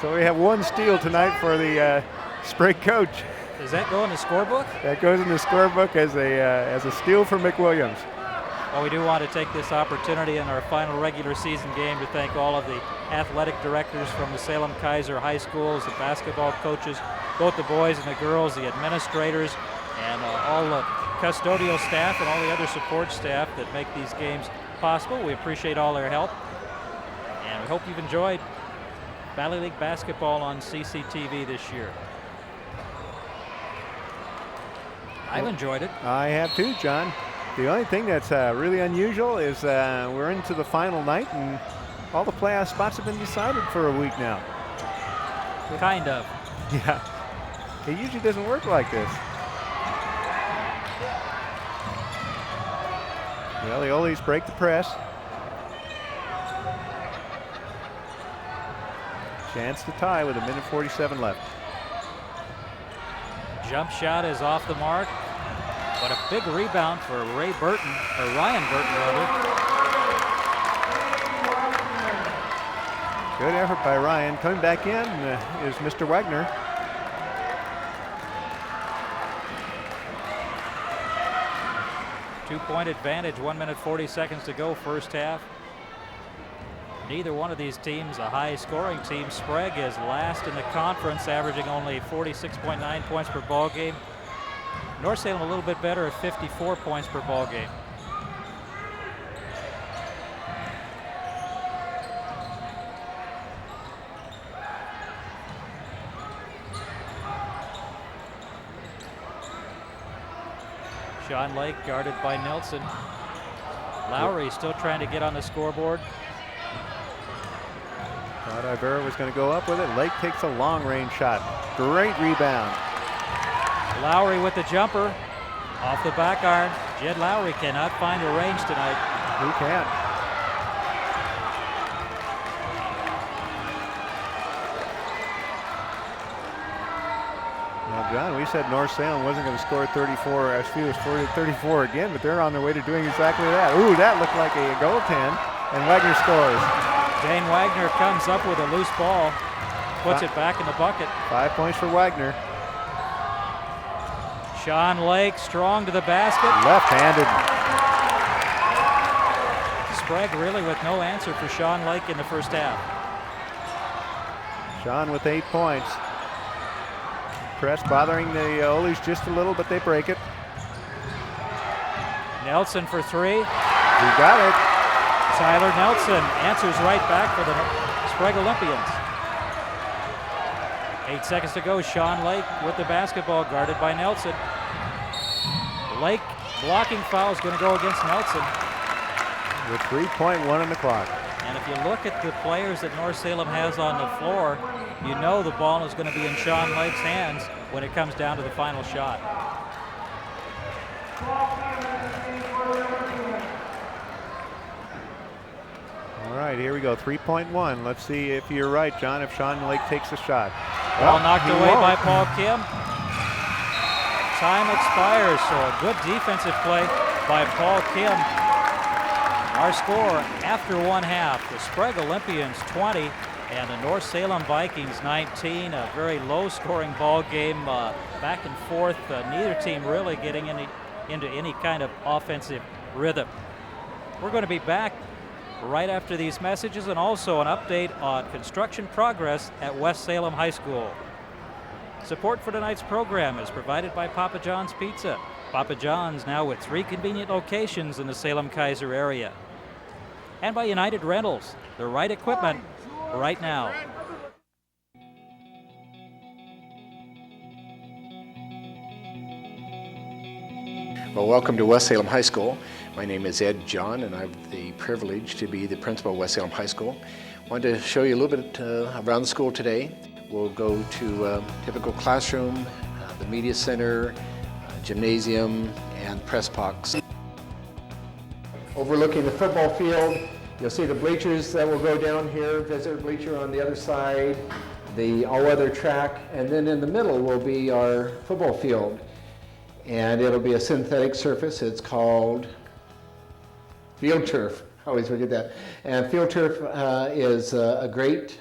[SPEAKER 2] So we have one steal tonight for the Sprague coach.
[SPEAKER 1] Does that go in the scorebook?
[SPEAKER 2] That goes in the scorebook as a steal for McWilliams.
[SPEAKER 1] Well, we do want to take this opportunity in our final regular season game to thank all of the athletic directors from the Salem Kaiser High Schools, the basketball coaches, both the boys and the girls, the administrators, and all the custodial staff and all the other support staff that make these games possible. We appreciate all their help, and we hope you've enjoyed Valley League basketball on CCTV this year. I've enjoyed it.
[SPEAKER 2] I have too, John. The only thing that's really unusual is we're into the final night, and all the playoff spots have been decided for a week now.
[SPEAKER 1] Kind of.
[SPEAKER 2] Yeah. It usually doesn't work like this. Well, the Oles break the press. Chance to tie with 1:47 left.
[SPEAKER 1] Jump shot is off the mark, but a big rebound for Ryan Burton rather.
[SPEAKER 2] Good effort by Ryan. Coming back in is Mr. Wagner.
[SPEAKER 1] Two-point advantage, 1 minute 40 seconds to go, first half. Neither one of these teams a high-scoring team. Sprague is last in the conference, averaging only 46.9 points per ball game. North Salem a little bit better at 54 points per ball game. Sean Lake guarded by Nelson. Lowry still trying to get on the scoreboard.
[SPEAKER 2] Thought Ivera was going to go up with it. Lake takes a long-range shot. Great rebound.
[SPEAKER 1] Lowry with the jumper off the back iron. Jed Lowry cannot find a range tonight.
[SPEAKER 2] Who can't? Now, John, we said North Salem wasn't going to score 34 as few as 34 again, but they're on their way to doing exactly that. Ooh, that looked like a goaltend, and Wagner scores.
[SPEAKER 1] Dane Wagner comes up with a loose ball, puts it back in the bucket.
[SPEAKER 2] 5 points for Wagner.
[SPEAKER 1] Sean Lake strong to the basket.
[SPEAKER 2] Left-handed.
[SPEAKER 1] Sprague really with no answer for Sean Lake in the first half.
[SPEAKER 2] Sean with 8 points. Press bothering the Olies just a little, but they break it.
[SPEAKER 1] Nelson for three.
[SPEAKER 2] He got it.
[SPEAKER 1] Tyler Nelson answers right back for the Sprague Olympians. 8 seconds to go. Sean Lake with the basketball, guarded by Nelson. Lake blocking foul is going to go against Nelson.
[SPEAKER 2] With 3.1 on the clock.
[SPEAKER 1] And if you look at the players that North Salem has on the floor, you know the ball is going to be in Sean Lake's hands when it comes down to the final shot.
[SPEAKER 2] All right, here we go, 3.1. Let's see if you're right, John, if Sean Lake takes a shot.
[SPEAKER 1] Ball knocked away by Paul Kim. Time expires, so a good defensive play by Paul Kim. Our score after one half, the Sprague Olympians 20 and the North Salem Vikings 19. A very low-scoring ball game, back and forth. Neither team really getting into any kind of offensive rhythm. We're going to be back right after these messages and also an update on construction progress at West Salem High School. Support for tonight's program is provided by Papa John's Pizza. Papa John's now with 3 convenient locations in the Salem-Keizer area. And by United Rentals, the right equipment right now.
[SPEAKER 6] Well, welcome to West Salem High School. My name is Ed John, and I have the privilege to be the principal of West Salem High School. I wanted to show you a little bit around the school today. We'll go to a typical classroom, the media center, gymnasium, and press box. Overlooking the football field, you'll see the bleachers that will go down here, visitor bleacher on the other side, the all-weather track, and then in the middle will be our football field. And it'll be a synthetic surface. It's called field turf. I always forget that. And field turf is a great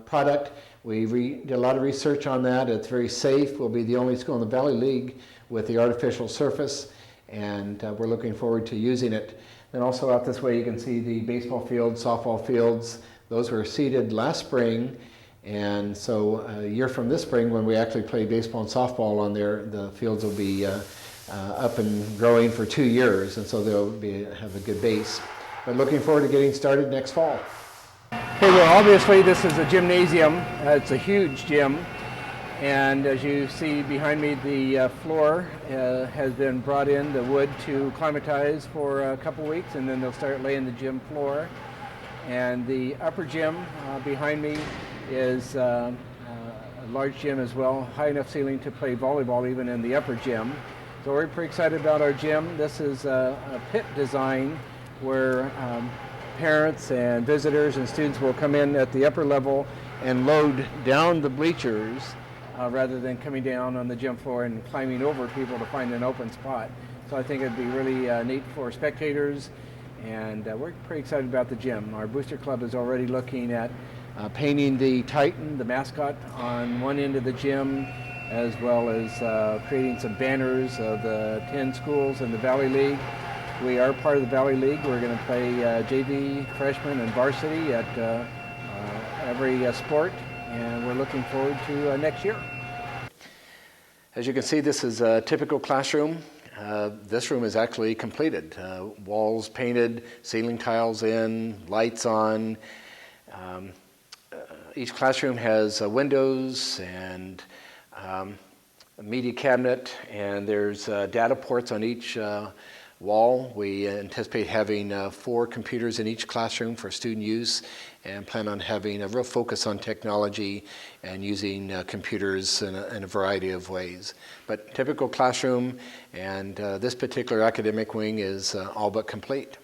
[SPEAKER 6] product. We did a lot of research on that. It's very safe. We'll be the only school in the Valley League with the artificial surface, and we're looking forward to using it. And also out this way you can see the baseball fields, softball fields. Those were seeded last spring, and so a year from this spring when we actually play baseball and softball on there, the fields will be up and growing for 2 years, and so they'll have a good base. But looking forward to getting started next fall. Okay, well obviously this is a gymnasium. It's a huge gym. And as you see behind me, the floor has been brought in, the wood, to climatize for a couple weeks, and then they'll start laying the gym floor. And the upper gym behind me is a large gym as well, high enough ceiling to play volleyball even in the upper gym. So we're pretty excited about our gym. This is a pit design where parents and visitors and students will come in at the upper level and load down the bleachers rather than coming down on the gym floor and climbing over people to find an open spot. So I think it'd be really neat for spectators, and we're pretty excited about the gym. Our booster club is already looking at painting the Titan, the mascot, on one end of the gym, as well as creating some banners of the 10 schools in the Valley League. We are part of the Valley League. We're going to play JV, freshman, and varsity at every sport, and we're looking forward to next year. As you can see, this is a typical classroom. This room is actually completed. Walls painted, ceiling tiles in, lights on. Each classroom has windows and a media cabinet, and there's data ports on each wall. We anticipate having 4 computers in each classroom for student use, and plan on having a real focus on technology and using computers in a variety of ways. But typical classroom, and this particular academic wing is all but complete.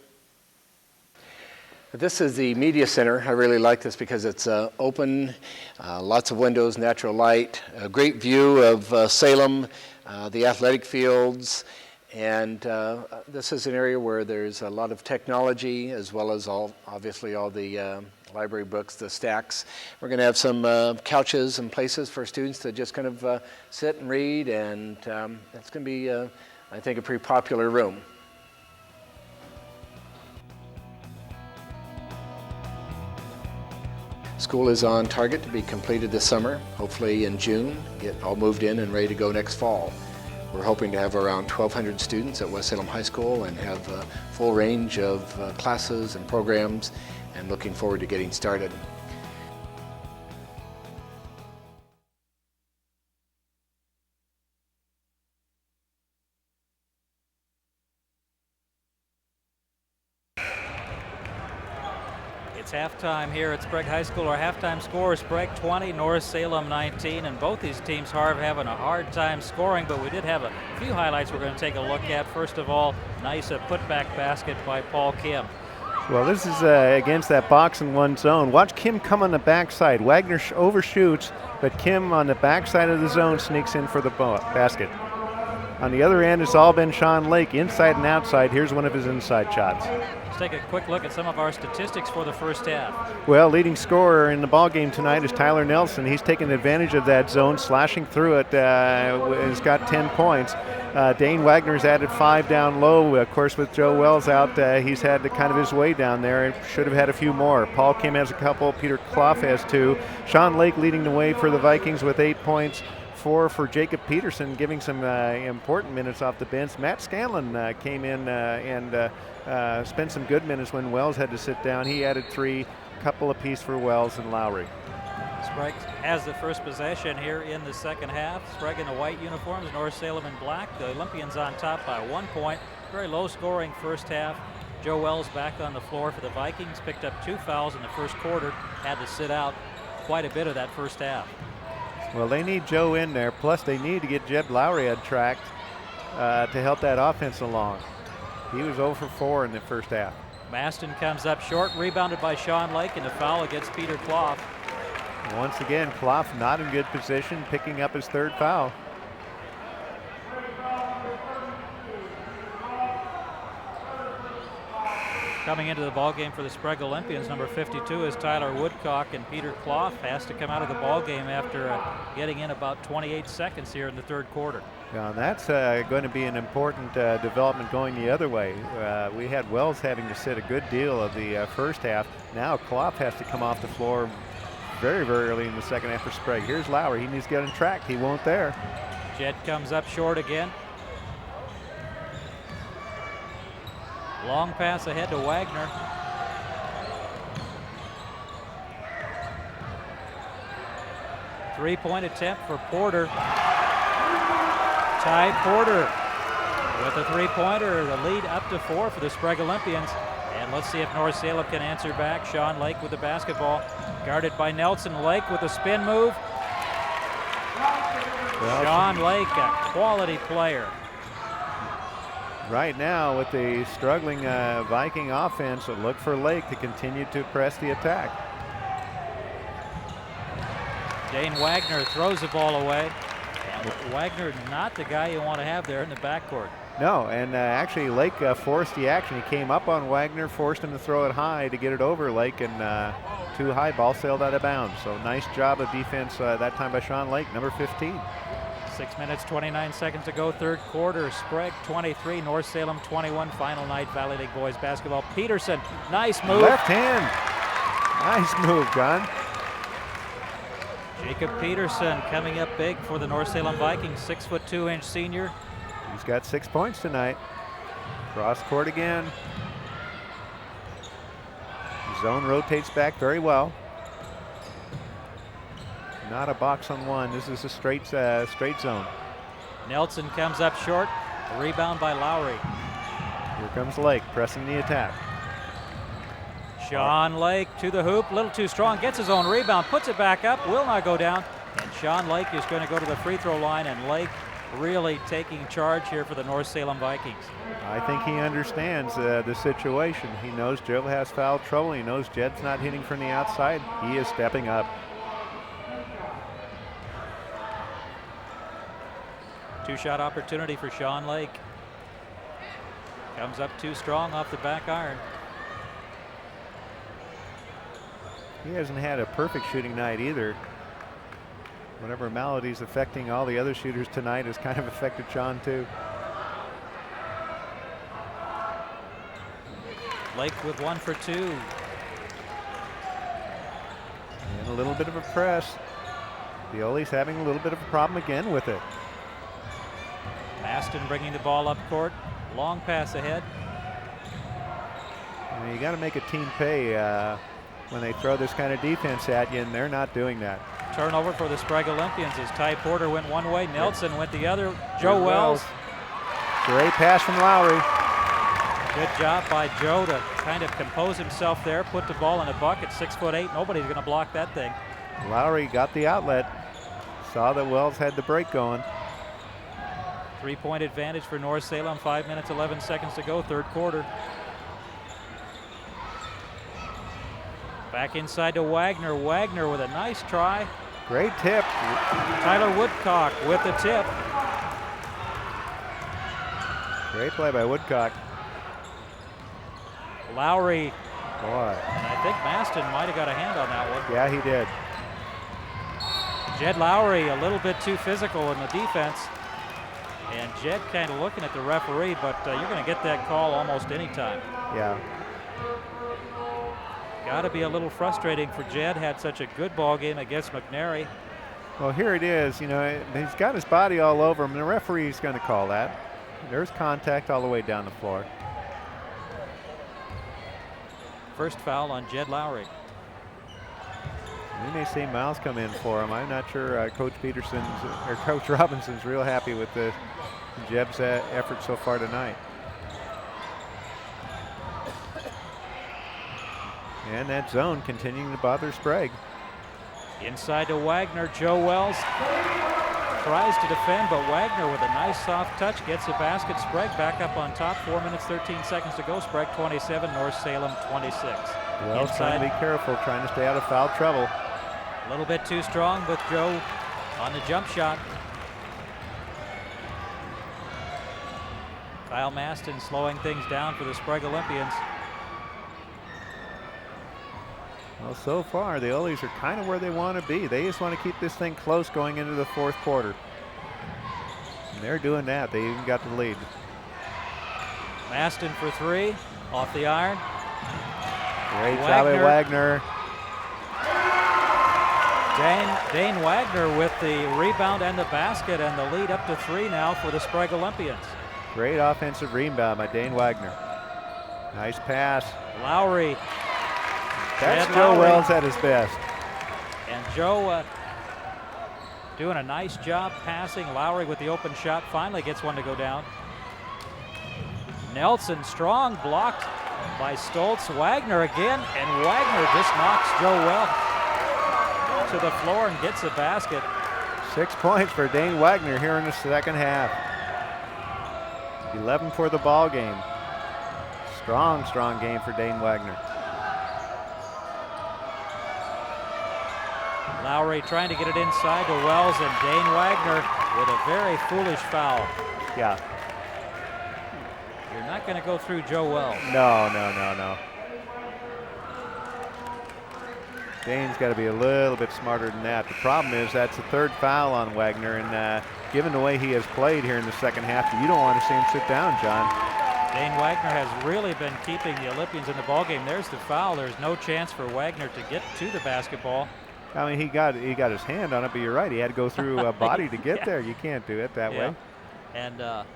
[SPEAKER 6] This is the media center. I really like this because it's open, lots of windows, natural light, a great view of Salem, the athletic fields, and this is an area where there's a lot of technology, as well as obviously all the library books, the stacks. We're going to have some couches and places for students to just kind of sit and read, and that's going to be, I think, a pretty popular room. School is on target to be completed this summer, hopefully in June, get all moved in and ready to go next fall. We're hoping to have around 1,200 students at West Salem High School and have a full range of classes and programs, and looking forward to getting started.
[SPEAKER 1] It's halftime here at Sprague High School. Our halftime score is Sprague 20, North Salem 19, and both these teams are having a hard time scoring, but we did have a few highlights we're going to take a look at. First of all, nice putback basket by Paul Kim.
[SPEAKER 2] Well, this is against that box in one zone. Watch Kim come on the backside. Wagner overshoots, but Kim on the backside of the zone sneaks in for the basket. On the other end, it's all been Sean Lake, inside and outside. Here's one of his inside shots.
[SPEAKER 1] Let's take a quick look at some of our statistics for the first half.
[SPEAKER 2] Well, leading scorer in the ball game tonight is Tyler Nelson. He's taken advantage of that zone, slashing through it. He's got 10 points. Dane Wagner's added 5 down low. Of course, with Joe Wells out, he's had kind of his way down there and should have had a few more. Paul Kim has a couple. Peter KLOF has 2. Sean Lake leading the way for the Vikings with 8 points. 4 for Jacob Peterson, giving some important minutes off the bench. Matt Scanlon came in and spent some good minutes when Wells had to sit down. He added 3, couple apiece for Wells and Lowry.
[SPEAKER 1] Sprague has the first possession here in the second half. Sprague in the white uniforms, North Salem in black. The Olympians on top by 1 point. Very low scoring first half. Joe Wells back on the floor for the Vikings. Picked up 2 fouls in the first quarter. Had to sit out quite a bit of that first half.
[SPEAKER 2] Well, they need Joe in there, plus they need to get Jeb Lowry on track to help that offense along. He was 0 for 4 in the first half.
[SPEAKER 1] Maston comes up short, rebounded by Sean Lake, and a foul against Peter KLOF.
[SPEAKER 2] Once again, KLOF not in good position, picking up his 3rd foul.
[SPEAKER 1] Coming into the ball game for the Sprague Olympians, number 52 is Tyler Woodcock, and Peter KLOF has to come out of the ball game after getting in about 28 seconds here in the third quarter.
[SPEAKER 2] Yeah, that's going to be an important development going the other way. We had Wells having to sit a good deal of the first half. Now KLOF has to come off the floor very, very early in the second half for Sprague. Here's Lowry. He needs to get on track. He won't there.
[SPEAKER 1] Jed comes up short again. Long pass ahead to Wagner. Three-point attempt for Porter. Ty Porter with a three-pointer, the lead up to 4 for the Sprague Olympians. And let's see if North Salem can answer back. Sean Lake with the basketball, guarded by Nelson. Lake with a spin move. Well, Sean Lake, a quality player.
[SPEAKER 2] Right now, with the struggling Viking offense, look for Lake to continue to press the attack.
[SPEAKER 1] Dane Wagner throws the ball away. And Wagner not the guy you want to have there in the backcourt.
[SPEAKER 2] No, and actually Lake forced the action. He came up on Wagner, forced him to throw it high to get it over Lake, and too high. Ball sailed out of bounds. So nice job of defense that time by Sean Lake, number 15.
[SPEAKER 1] 6 minutes, 29 seconds to go, third quarter. Sprague 23, North Salem 21. Final night, Valley League boys basketball. Peterson, nice move.
[SPEAKER 2] Left hand. Nice move, John.
[SPEAKER 1] Jacob Peterson coming up big for the North Salem Vikings, 6'2" senior.
[SPEAKER 2] He's got 6 points tonight. Cross court again. Zone rotates back very well. Not a box on one. This is a straight zone.
[SPEAKER 1] Nelson comes up short. A rebound by Lowry.
[SPEAKER 2] Here comes Lake pressing the attack.
[SPEAKER 1] Sean Lake to the hoop, a little too strong, gets his own rebound, puts it back up, will not go down. And Sean Lake is going to go to the free throw line, and Lake really taking charge here for the North Salem Vikings.
[SPEAKER 2] I think he understands the situation. He knows Joe has foul trouble. He knows Jed's not hitting from the outside. He is stepping up.
[SPEAKER 1] Two-shot opportunity for Sean Lake. Comes up too strong off the back iron.
[SPEAKER 2] He hasn't had a perfect shooting night either. Whatever maladies affecting all the other shooters tonight has kind of affected Sean too.
[SPEAKER 1] Lake with 1 for 2.
[SPEAKER 2] And a little bit of a press. Violi's having a little bit of a problem again with it.
[SPEAKER 1] Maston bringing the ball up court. Long pass ahead.
[SPEAKER 2] You got to make a team pay when they throw this kind of defense at you, and they're not doing that.
[SPEAKER 1] Turnover for the Sprague Olympians as Ty Porter went one way, Nelson went the other. Joe Wells.
[SPEAKER 2] Great pass from Lowry.
[SPEAKER 1] Good job by Joe to kind of compose himself there, put the ball in a bucket, 6'8". Nobody's going to block that thing.
[SPEAKER 2] Lowry got the outlet. Saw that Wells had the break going.
[SPEAKER 1] 3-point advantage for North Salem, 5 minutes, 11 seconds to go, third quarter. Back inside to Wagner. Wagner with a nice try.
[SPEAKER 2] Great tip.
[SPEAKER 1] Tyler Woodcock with the tip.
[SPEAKER 2] Great play by Woodcock.
[SPEAKER 1] Lowry.
[SPEAKER 2] Boy.
[SPEAKER 1] And I think Maston might have got a hand on that one.
[SPEAKER 2] Yeah, he did.
[SPEAKER 1] Jed Lowry a little bit too physical in the defense. And Jed kind of looking at the referee, but you're going to get that call almost any time.
[SPEAKER 2] Yeah.
[SPEAKER 1] Got to be a little frustrating for Jed. Had such a good ball game against McNary.
[SPEAKER 2] Well, here it is. You know, he's got his body all over him. The referee's going to call that. There's contact all the way down the floor.
[SPEAKER 1] First foul on Jed Lowry.
[SPEAKER 2] We may see Miles come in for him. I'm not sure Coach Peterson's or Coach Robinson's real happy with the Jeb's effort so far tonight. And that zone continuing to bother Sprague.
[SPEAKER 1] Inside to Wagner. Joe Wells tries to defend, but Wagner with a nice soft touch gets the basket. Sprague back up on top. 4 minutes, 13 seconds to go. Sprague 27, North Salem 26.
[SPEAKER 2] Wells trying to be careful, trying to stay out of foul trouble.
[SPEAKER 1] A little bit too strong with Joe on the jump shot. Kyle Maston slowing things down for the Sprague Olympians.
[SPEAKER 2] Well, so far, the Ollies are kind of where they want to be. They just want to keep this thing close going into the fourth quarter. And they're doing that. They even got the lead.
[SPEAKER 1] Maston for 3, off the iron.
[SPEAKER 2] Great job by Wagner.
[SPEAKER 1] Dane Wagner with the rebound and the basket, and the lead up to 3 now for the Sprague Olympians.
[SPEAKER 2] Great offensive rebound by Dane Wagner. Nice pass.
[SPEAKER 1] Lowry.
[SPEAKER 2] That's Joe Wells at his best.
[SPEAKER 1] And Joe doing a nice job passing. Lowry with the open shot, finally gets one to go down. Nelson strong, blocked by Stoltz. Wagner again, and Wagner just knocks Joe Wells to the floor and gets the basket.
[SPEAKER 2] 6 points for Dane Wagner here in the second half. 11 for the ball game. Strong game for Dane Wagner.
[SPEAKER 1] Lowry trying to get it inside to Wells, and Dane Wagner with a very foolish foul.
[SPEAKER 2] Yeah.
[SPEAKER 1] You're not going to go through Joe Wells.
[SPEAKER 2] No. Dane's got to be a little bit smarter than that. The problem is that's the third foul on Wagner, and given the way he has played here in the second half, you don't want to see him sit down, John.
[SPEAKER 1] Dane Wagner has really been keeping the Olympians in the ballgame. There's the foul. There's no chance for Wagner to get to the basketball.
[SPEAKER 2] I mean, he got his hand on it, but you're right. He had to go through a body to get there. You can't do it that way.
[SPEAKER 1] And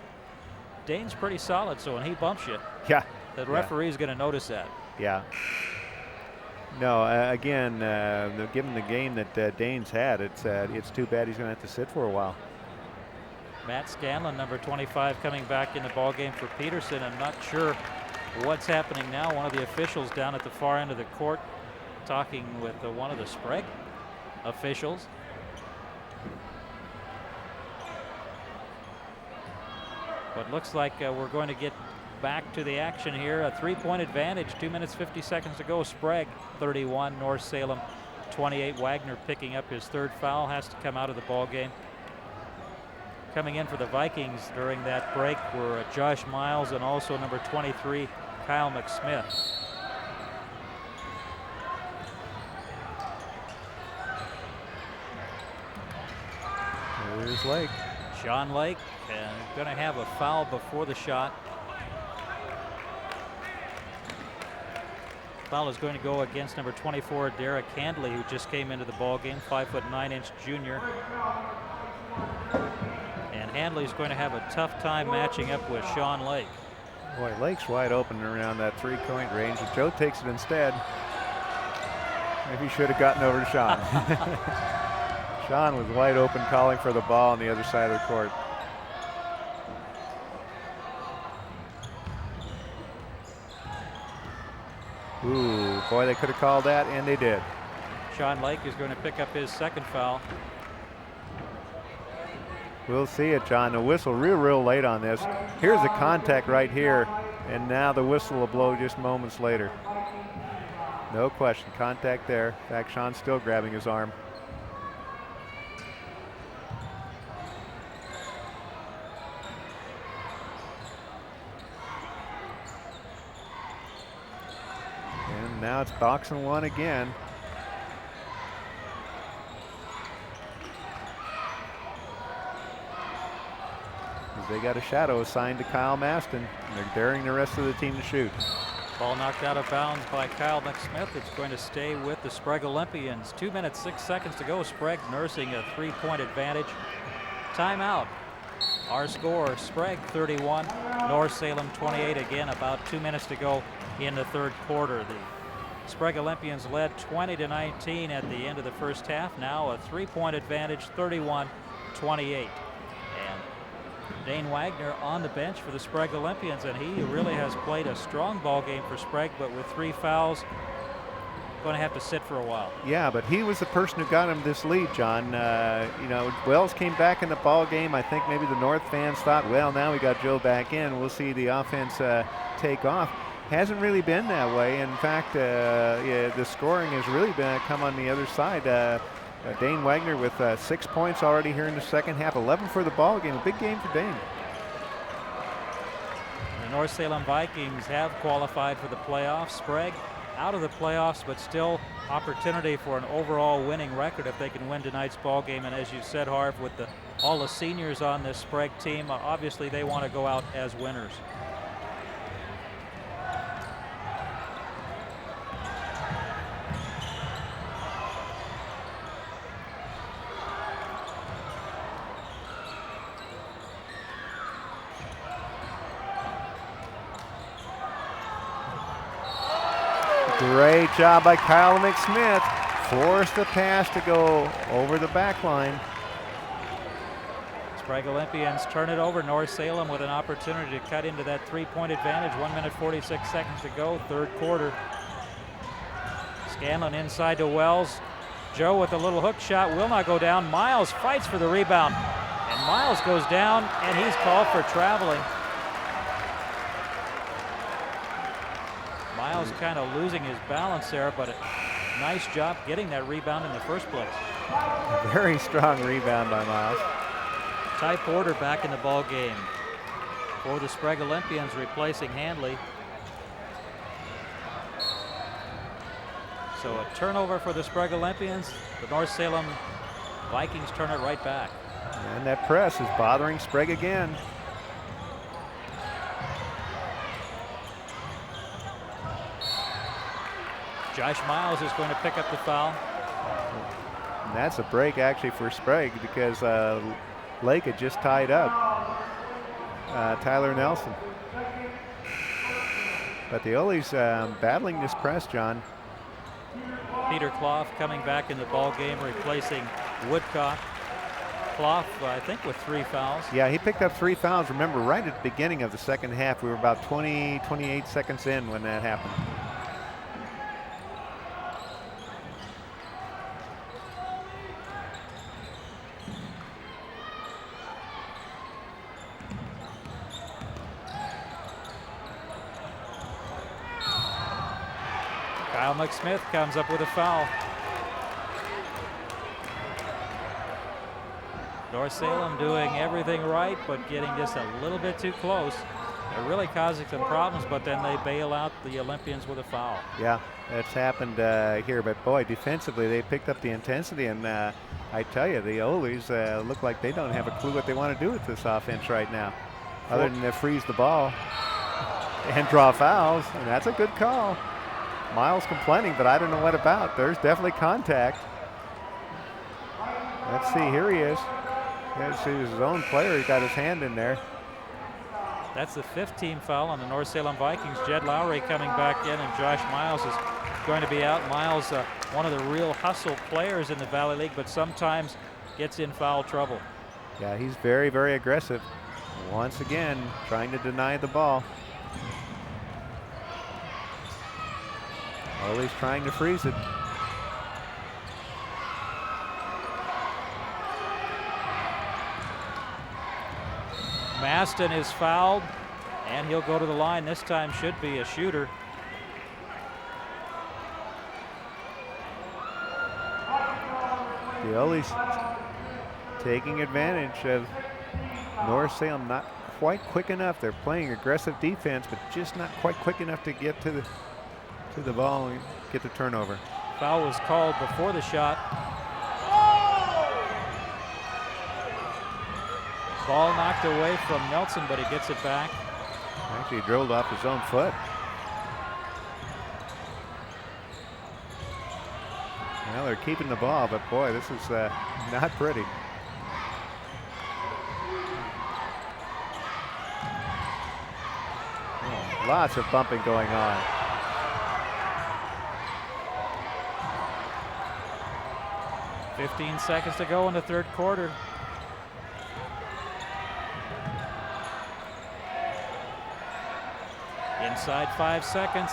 [SPEAKER 1] Dane's pretty solid, so when he bumps you, the referee's going to notice that.
[SPEAKER 2] Yeah. No, again, given the game that Dane's had, it's too bad he's going to have to sit for a while.
[SPEAKER 1] Matt Scanlon, number 25, coming back in the ballgame for Peterson. I'm not sure what's happening now. One of the officials down at the far end of the court talking with one of the Sprague officials. But looks like we're going to get back to the action here. A 3-point advantage, 2 minutes 50 seconds to go. Sprague 31, North Salem 28. Wagner picking up his third foul, has to come out of the ball game. Coming in for the Vikings during that break were Josh Miles and also number 23, Kyle McSmith.
[SPEAKER 2] Here's Lake.
[SPEAKER 1] Sean Lake, and going to have a foul before the shot. Foul is going to go against number 24, Derek Handley, who just came into the ball game, 5'9" junior. And Handley's going to have a tough time matching up with Sean Lake.
[SPEAKER 2] Boy, Lake's wide open around that 3-point range. If Joe takes it instead, maybe he should have gotten over to Sean. Sean was wide open, calling for the ball on the other side of the court. Ooh, boy, they could have called that, and they did.
[SPEAKER 1] Sean Lake is going to pick up his second foul.
[SPEAKER 2] We'll see it, John. The whistle real late on this. Here's the contact right here, and now the whistle will blow just moments later. No question, contact there. In fact, Sean's still grabbing his arm. And now it's boxing one again. They got a shadow assigned to Kyle Maston. They're daring the rest of the team to shoot.
[SPEAKER 1] Ball knocked out of bounds by Kyle McSmith. It's going to stay with the Sprague Olympians. 2 minutes 6 seconds to go. Sprague nursing a 3-point advantage. Timeout. Our score, Sprague 31, North Salem 28. Again, about 2 minutes to go in the third quarter. The Sprague Olympians led 20-19 at the end of the first half. Now a 3-point advantage, 31-28. Dane Wagner on the bench for the Sprague Olympians, and he really has played a strong ball game for Sprague, but with 3 fouls, going to have to sit for a while. Yeah,
[SPEAKER 2] but he was the person who got him this lead, John. You know, Wells came back in the ball game. I think maybe the North fans thought, well, now we got Joe back in. We'll see the offense take off. Hasn't really been that way. In fact, the scoring has really been come on the other side. Dane Wagner with 6 points already here in the second half, 11 for the ball game. A big game for Dane.
[SPEAKER 1] The North Salem Vikings have qualified for the playoffs. Sprague out of the playoffs, but still opportunity for an overall winning record if they can win tonight's ball game. And as you said, Harv, with all the seniors on this Sprague team, obviously they want to go out as winners.
[SPEAKER 2] Great job by Kyle McSmith. Forced the pass to go over the back line.
[SPEAKER 1] Sprague Olympians turn it over. North Salem with an opportunity to cut into that 3-point advantage. 1 minute 46 seconds to go, third quarter. Scanlon inside to Wells. Joe with a little hook shot will not go down. Miles fights for the rebound, and Miles goes down, and he's called for traveling. Miles kind of losing his balance there, but a nice job getting that rebound in the first place.
[SPEAKER 2] Very strong rebound by Miles.
[SPEAKER 1] Ty Porter back in the ball game for the Sprague Olympians, replacing Handley. So a turnover for the Sprague Olympians. The North Salem Vikings turn it right back.
[SPEAKER 2] And that press is bothering Sprague again.
[SPEAKER 1] Josh Miles is going to pick up the foul.
[SPEAKER 2] And that's a break actually for Sprague because Lake had just tied up Tyler Nelson. But the Ollie's battling this press, John.
[SPEAKER 1] Peter KLOF coming back in the ball game, replacing Woodcock. KLOF, I think, with 3 fouls.
[SPEAKER 2] Yeah, he picked up 3 fouls. Remember, right at the beginning of the second half, we were about 28 seconds in when that happened.
[SPEAKER 1] Kyle McSmith comes up with a foul. North Salem doing everything right, but getting just a little bit too close. They're really causing some problems, but then they bail out the Olympians with a foul.
[SPEAKER 2] Yeah, that's happened here, but boy, defensively they picked up the intensity, and I tell you, the Ollie's look like they don't have a clue what they want to do with this offense right now, other than to freeze the ball and draw fouls, and that's a good call. Miles complaining, but I don't know what about. There's definitely contact. Let's see, here he is. Let's see, his own player, he got his hand in there.
[SPEAKER 1] That's the 5th team foul on the North Salem Vikings. Jed Lowry coming back in, and Josh Miles is going to be out. Miles, one of the real hustle players in the Valley League, but sometimes gets in foul trouble.
[SPEAKER 2] Yeah, he's very, very aggressive. Once again, trying to deny the ball. Ollie's trying to freeze it.
[SPEAKER 1] Maston is fouled, and he'll go to the line. This time should be a shooter.
[SPEAKER 2] The Ollie's taking advantage of North Salem not quite quick enough. They're playing aggressive defense, but just not quite quick enough to get to the ball and get the turnover.
[SPEAKER 1] Foul was called before the shot. Ball knocked away from Nelson, but he gets it back.
[SPEAKER 2] Actually drilled off his own foot. Well, they're keeping the ball, but boy, this is not pretty. Oh, lots of bumping going on.
[SPEAKER 1] .15 seconds to go in the 3rd quarter. Inside 5 seconds.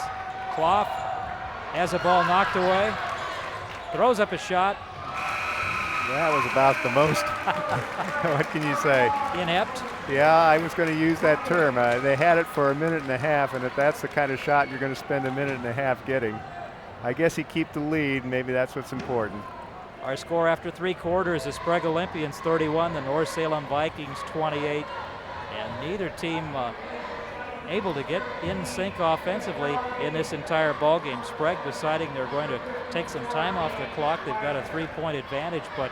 [SPEAKER 1] KLOF has a ball knocked away. Throws up a shot.
[SPEAKER 2] That was about the most, what can you say?
[SPEAKER 1] Inept.
[SPEAKER 2] Yeah, I was going to use that term. They had it for a minute and a half, and if that's the kind of shot you're going to spend a minute and a half getting, I guess you keep the lead. Maybe that's what's important.
[SPEAKER 1] Our score after 3 quarters is Sprague Olympians 31, the North Salem Vikings 28, and neither team able to get in sync offensively in this entire ball game. Sprague deciding they're going to take some time off the clock. They've got a 3-point advantage, but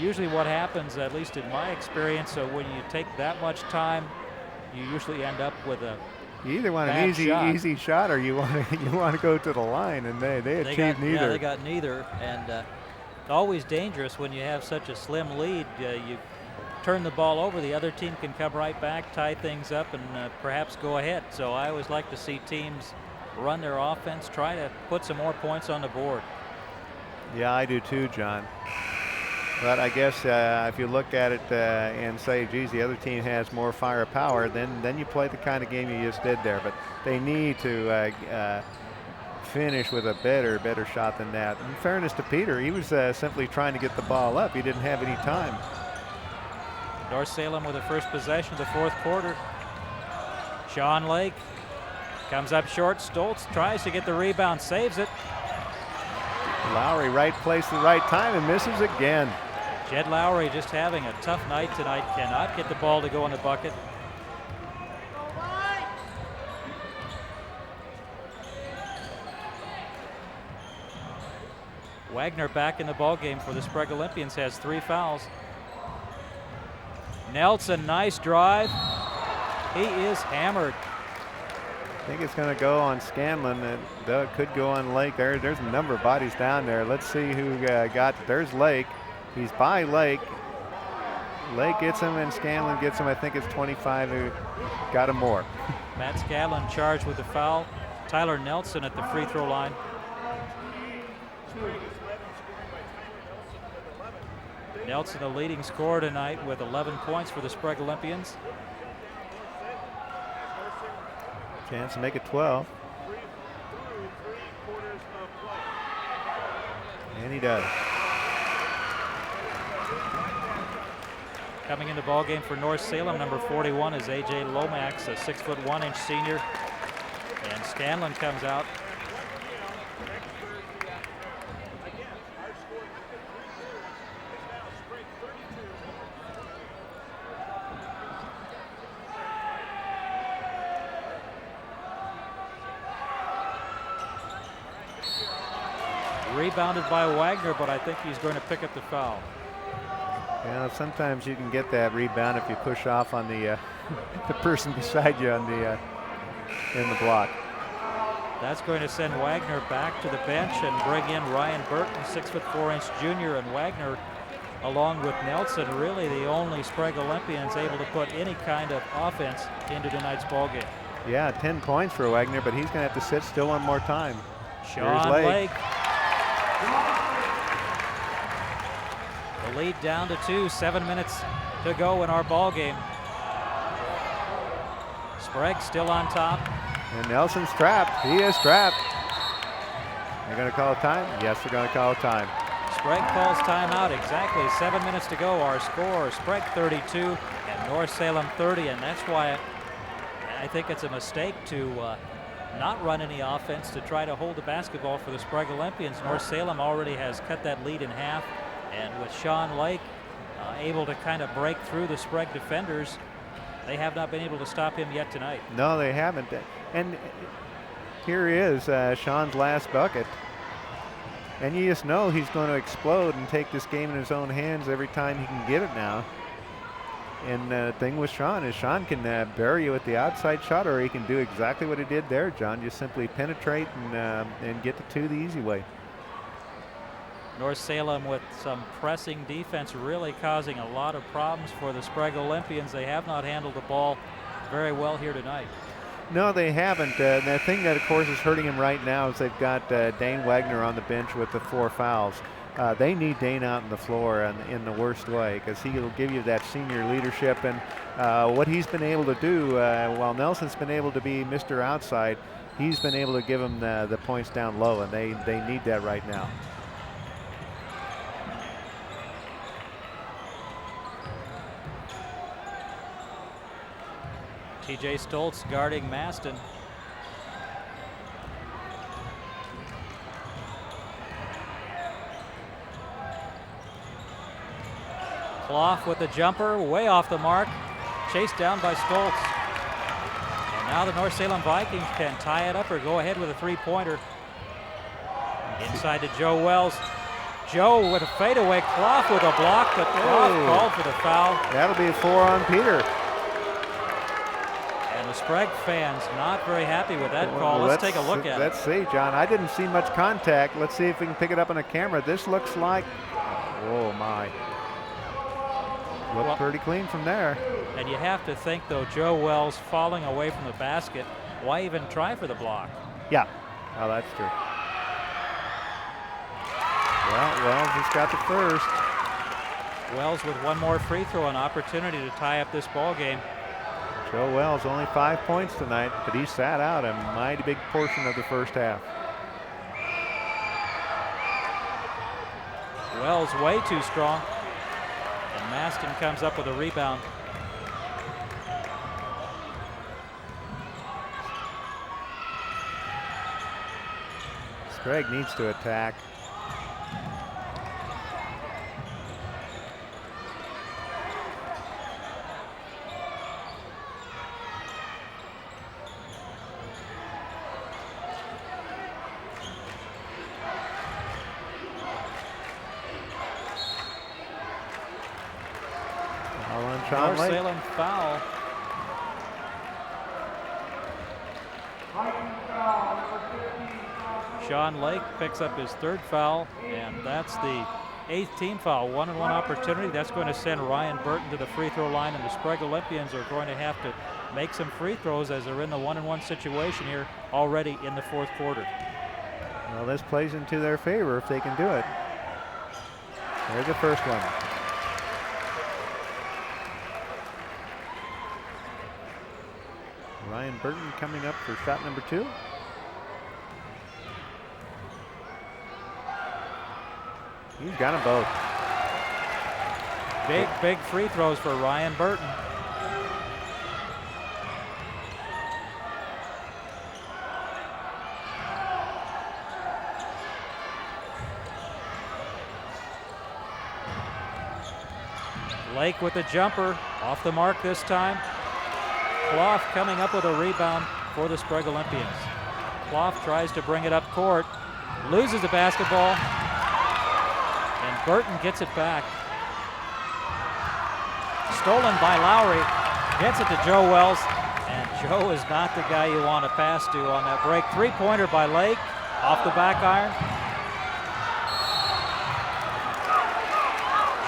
[SPEAKER 1] usually what happens, at least in my experience, when you take that much time, you usually end up with a
[SPEAKER 2] You either want an easy shot or you want to go to the line, and they achieved neither.
[SPEAKER 1] Yeah, they got neither, and always dangerous when you have such a slim lead. You turn the ball over, the other team can come right back, tie things up, and perhaps go ahead. So I always like to see teams run their offense, try to put some more points on the board.
[SPEAKER 2] Yeah, I do too, John. But I guess if you look at it and say, geez, the other team has more firepower, then you play the kind of game you just did there. But they need to finish with a better shot than that. In fairness to Peter, he was simply trying to get the ball up. He didn't have any time.
[SPEAKER 1] North Salem with the first possession of the 4th quarter. Sean Lake comes up short. Stoltz tries to get the rebound, saves it.
[SPEAKER 2] Lowry, right place at the right time, and misses again.
[SPEAKER 1] Jed Lowry just having a tough night tonight. Cannot get the ball to go in the bucket. Wagner back in the ball game for the Sprague Olympians, has 3 fouls. Nelson, nice drive. He is hammered.
[SPEAKER 2] I think it's going to go on Scanlon, and though it could go on Lake. There's a number of bodies down there. Let's see who got. There's Lake. He's by Lake. Lake gets him, and Scanlon gets him. I think it's 25 who got him more.
[SPEAKER 1] Matt Scanlon charged with the foul. Tyler Nelson at the free throw line. Nelson, the leading scorer tonight with 11 points for the Sprague Olympians.
[SPEAKER 2] Chance to make it 12. And he does.
[SPEAKER 1] Coming into ball game for North Salem, number 41 is A.J. Lomax, a 6'1" senior. And Scanlon comes out. Rebounded by Wagner, but I think he's going to pick up the foul.
[SPEAKER 2] You know, sometimes you can get that rebound if you push off on the the person beside you on the in the block.
[SPEAKER 1] That's going to send Wagner back to the bench and bring in Ryan Burton, 6'4" junior, and Wagner, along with Nelson, really the only Sprague Olympians able to put any kind of offense into tonight's ball game.
[SPEAKER 2] Yeah, 10 points for Wagner, but he's going to have to sit still one more time.
[SPEAKER 1] Sean Lake. The lead down to 2, 7 minutes to go in our ball game. Sprague still on top.
[SPEAKER 2] And Nelson's trapped. He is trapped. They're going to call a time? Yes, they're going to call a time.
[SPEAKER 1] Sprague calls timeout. Exactly 7 minutes to go. Our score, Sprague 32 and North Salem 30, and that's why I think it's a mistake to not run any offense to try to hold the basketball for the Sprague Olympians. North Salem already has cut that lead in half, and with Sean Lake able to kind of break through the Sprague defenders, they have not been able to stop him yet tonight.
[SPEAKER 2] No, they haven't. And here he is, Sean's last bucket. And you just know he's going to explode and take this game in his own hands every time he can get it now. And the thing with Sean is Sean can bury you with the outside shot, or he can do exactly what he did there, John. Just simply penetrate and get the 2 the easy way.
[SPEAKER 1] North Salem with some pressing defense really causing a lot of problems for the Sprague Olympians. They have not handled the ball very well here tonight. No,
[SPEAKER 2] they haven't. The thing that, of course, is hurting him right now is they've got Dane Wagner on the bench with the 4 fouls. They need Dane out on the floor in the worst way, because he'll give you that senior leadership. And what he's been able to do, while Nelson's been able to be Mr. Outside, he's been able to give them the points down low, and they need that right now.
[SPEAKER 1] TJ Stoltz guarding Maston. KLOF with the jumper, way off the mark, chased down by Stoltz. And now the North Salem Vikings can tie it up or go ahead with a 3-pointer. Inside to Joe Wells. Joe with a fadeaway, KLOF with a block, but KLOF called for the foul.
[SPEAKER 2] That'll be a 4 on Peter.
[SPEAKER 1] And the Sprague fans not very happy with that call. Let's take a look at it.
[SPEAKER 2] Let's see, John. I didn't see much contact. Let's see if we can pick it up on a camera. This looks like, oh my. Looked pretty clean from there.
[SPEAKER 1] And you have to think, though, Joe Wells falling away from the basket. Why even try for the block?
[SPEAKER 2] Yeah, oh, that's true. Well, Wells has got the first.
[SPEAKER 1] Wells with one more free throw, an opportunity to tie up this ball game.
[SPEAKER 2] Joe Wells only 5 points tonight, but he sat out a mighty big portion of the first half.
[SPEAKER 1] Wells way too strong. And Maston comes up with a rebound.
[SPEAKER 2] Sprague needs to attack. Sean Lake.
[SPEAKER 1] Salem foul. Sean Lake picks up his 3rd foul, and that's the 8th team foul. 1-and-1 opportunity. That's going to send Ryan Burton to the free throw line, and the Sprague Olympians are going to have to make some free throws as they're in the 1-and-1 situation here already in the 4th quarter.
[SPEAKER 2] Well, this plays into their favor if they can do it. There's the first one. Ryan Burton coming up for shot number 2. He's got them both.
[SPEAKER 1] Big free throws for Ryan Burton. Lake with the jumper, off the mark this time. KLOF coming up with a rebound for the Sprague Olympians. KLOF tries to bring it up court, loses the basketball, and Burton gets it back. Stolen by Lowry, gets it to Joe Wells, and Joe is not the guy you want to pass to on that break. 3-pointer by Lake, off the back iron.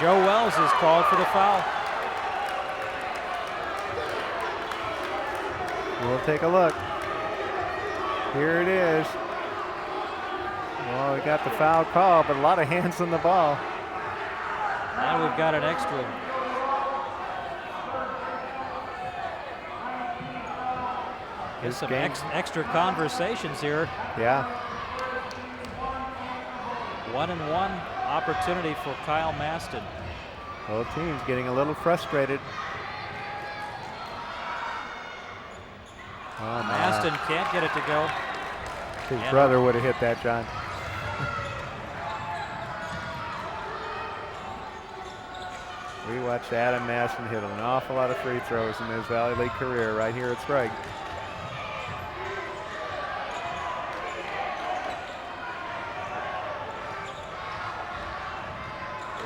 [SPEAKER 1] Joe Wells is called for the foul.
[SPEAKER 2] We'll take a look. Here it is. Well, we got the foul call, but a lot of hands on the ball.
[SPEAKER 1] And we've got an extra. Get some extra conversations here.
[SPEAKER 2] Yeah.
[SPEAKER 1] 1-and-1 opportunity for Kyle Maston.
[SPEAKER 2] Both teams getting a little frustrated. Oh,
[SPEAKER 1] Maston can't get it to go.
[SPEAKER 2] His brother would have hit that, John. We watched Adam Maston hit an awful lot of free throws in his Valley League career right here at Sprague.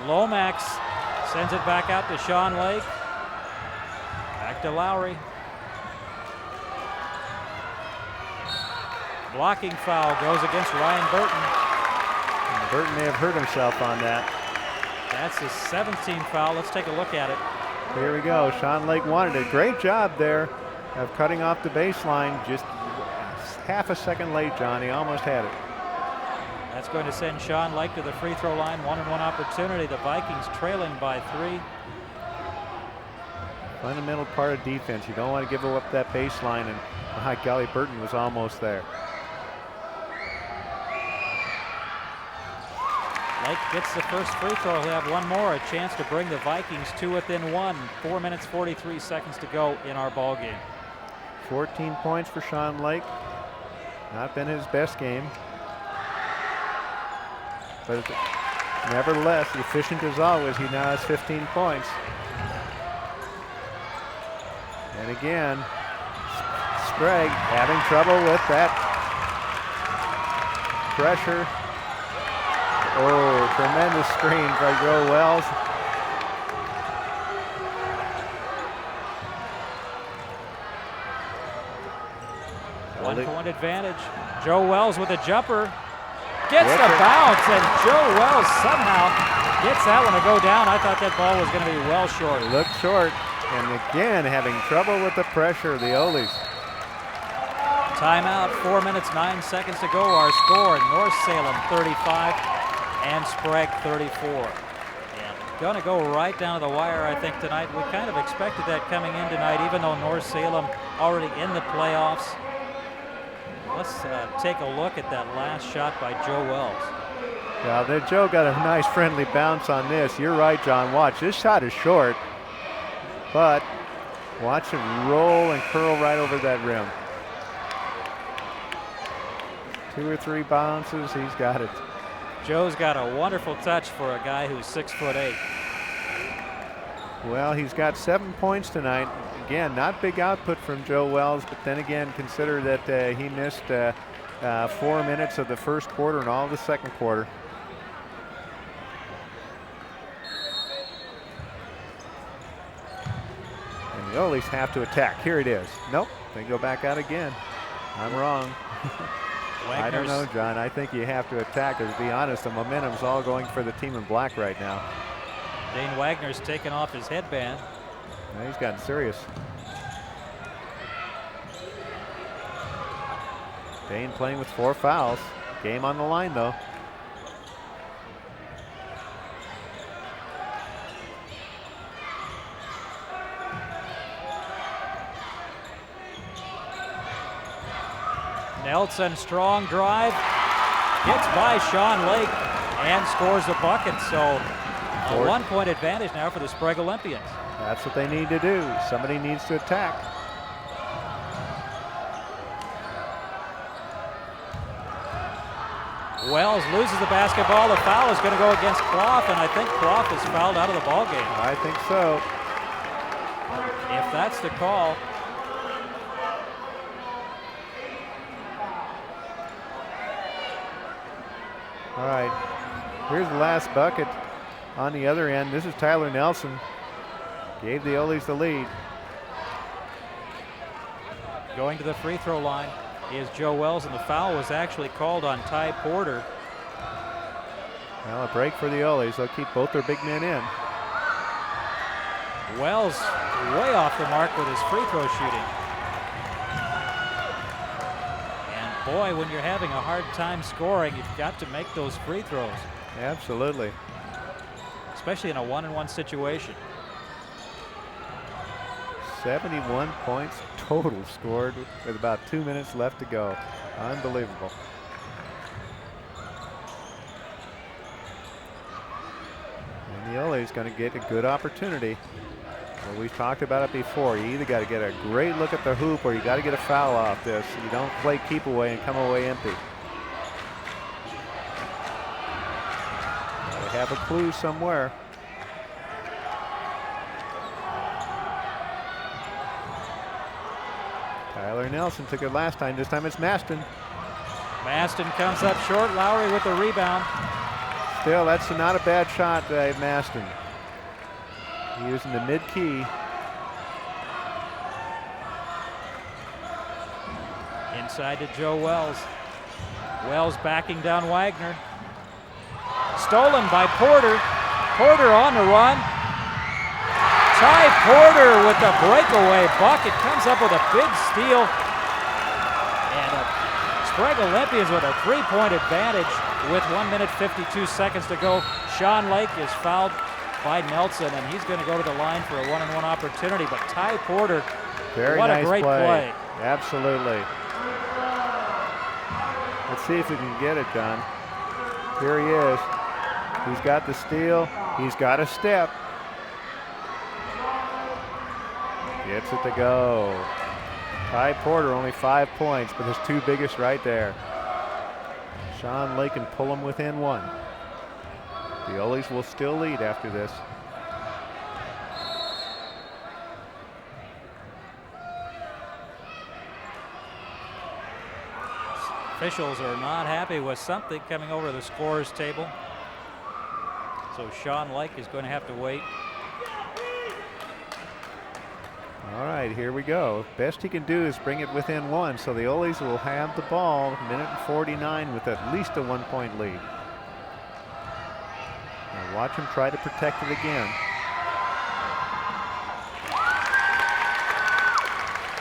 [SPEAKER 1] Lomax sends it back out to Sean Lake. Back to Lowry. Blocking foul goes against Ryan Burton.
[SPEAKER 2] And Burton may have hurt himself on that.
[SPEAKER 1] That's his 17th foul. Let's take a look at it.
[SPEAKER 2] Here we go. Sean Lake wanted it. Great job there of cutting off the baseline. Just half a second late, John. He almost had it.
[SPEAKER 1] That's going to send Sean Lake to the free throw line. 1-and-1 opportunity. The Vikings trailing by 3.
[SPEAKER 2] Fundamental part of defense. You don't want to give up that baseline, and my golly, Burton was almost there.
[SPEAKER 1] Lake gets the first free throw. He'll have one more, a chance to bring the Vikings to within 1. 4 minutes, 43 seconds to go in our ball game.
[SPEAKER 2] 14 points for Sean Lake. Not been his best game. But nevertheless, efficient as always, he now has 15 points. And again, Sprague having trouble with that pressure. Oh, tremendous screen by Joe Wells.
[SPEAKER 1] One-point advantage. Joe Wells with a jumper. Gets the bounce, and Joe Wells somehow gets that one to go down. I thought that ball was going to be well short.
[SPEAKER 2] It looked short, and again having trouble with the pressure, the Olies.
[SPEAKER 1] Timeout, 4 minutes, 9 seconds to go. Our score, North Salem 35 and Sprague 34. And going to go right down to the wire, I think, tonight. We kind of expected that coming in tonight, even though North Salem already in the playoffs. Let's take a look at that last shot by Joe Wells.
[SPEAKER 2] Yeah, Joe got a nice friendly bounce on this. You're right, John. Watch, this shot is short, but watch him roll and curl right over that rim. 2 or 3 bounces, he's got it.
[SPEAKER 1] Joe's got a wonderful touch for a guy who's 6'8".
[SPEAKER 2] Well, he's got 7 points tonight. Again, not big output from Joe Wells, but then again, consider that he missed 4 minutes of the first quarter and all of the second quarter. The Oles have to attack. Here it is. Nope, they go back out again. I'm wrong. I don't know, John. I think you have to attack, because to be honest, the momentum's all going for the team in black right now.
[SPEAKER 1] Dane Wagner's taken off his headband.
[SPEAKER 2] Now he's gotten serious. Dane playing with 4 fouls. Game on the line, though.
[SPEAKER 1] Nelson, strong drive, gets by Sean Lake and scores a bucket. So a 1-point advantage now for the Sprague Olympians.
[SPEAKER 2] That's what they need to do. Somebody needs to attack.
[SPEAKER 1] Wells loses the basketball. The foul is going to go against KLOF, and I think KLOF is fouled out of the ball game.
[SPEAKER 2] I think so.
[SPEAKER 1] If that's the call.
[SPEAKER 2] All right, here's the last bucket on the other end. This is Tyler Nelson. Gave the Oles the lead.
[SPEAKER 1] Going to the free throw line is Joe Wells, and the foul was actually called on Ty Porter.
[SPEAKER 2] Well, a break for the Oles. They'll keep both their big men in.
[SPEAKER 1] Wells way off the mark with his free throw shooting. And boy, when you're having a hard time scoring, you've got to make those free throws.
[SPEAKER 2] Absolutely.
[SPEAKER 1] Especially in a 1-on-1 situation.
[SPEAKER 2] 71 points total scored with about 2 minutes left to go. Unbelievable. And the Oles going to get a good opportunity. Well, we've talked about it before. You either got to get a great look at the hoop, or you got to get a foul off this. You don't play keep away and come away empty. They have a clue somewhere. Tyler Nelson took it last time. This time it's Maston.
[SPEAKER 1] Maston comes up short. Lowry with the rebound.
[SPEAKER 2] Still, that's not a bad shot by Maston. Using the mid-key.
[SPEAKER 1] Inside to Joe Wells. Wells backing down Wagner. Stolen by Porter. Porter on the run. Ty Porter with the breakaway bucket, comes up with a big steal. And Sprague Olympians with a 3-point advantage with 1 minute 52 seconds to go. Sean Lake is fouled by Nelson, and he's going to go to the line for a 1-on-1 opportunity. But Ty Porter, what a great play.
[SPEAKER 2] Absolutely. Let's see if we can get it done. Here he is. He's got the steal. He's got a step. Gets it to go. Ty Porter only 5 points, but his 2 biggest right there. Sean Lake can pull him within 1. The Oles will still lead after this.
[SPEAKER 1] Officials are not happy with something coming over the scorer's table. So Sean Lake is going to have to wait.
[SPEAKER 2] All right, here we go. Best he can do is bring it within 1, so the Oles will have the ball, minute and 49 with at least a 1-point lead. Now watch him try to protect it again.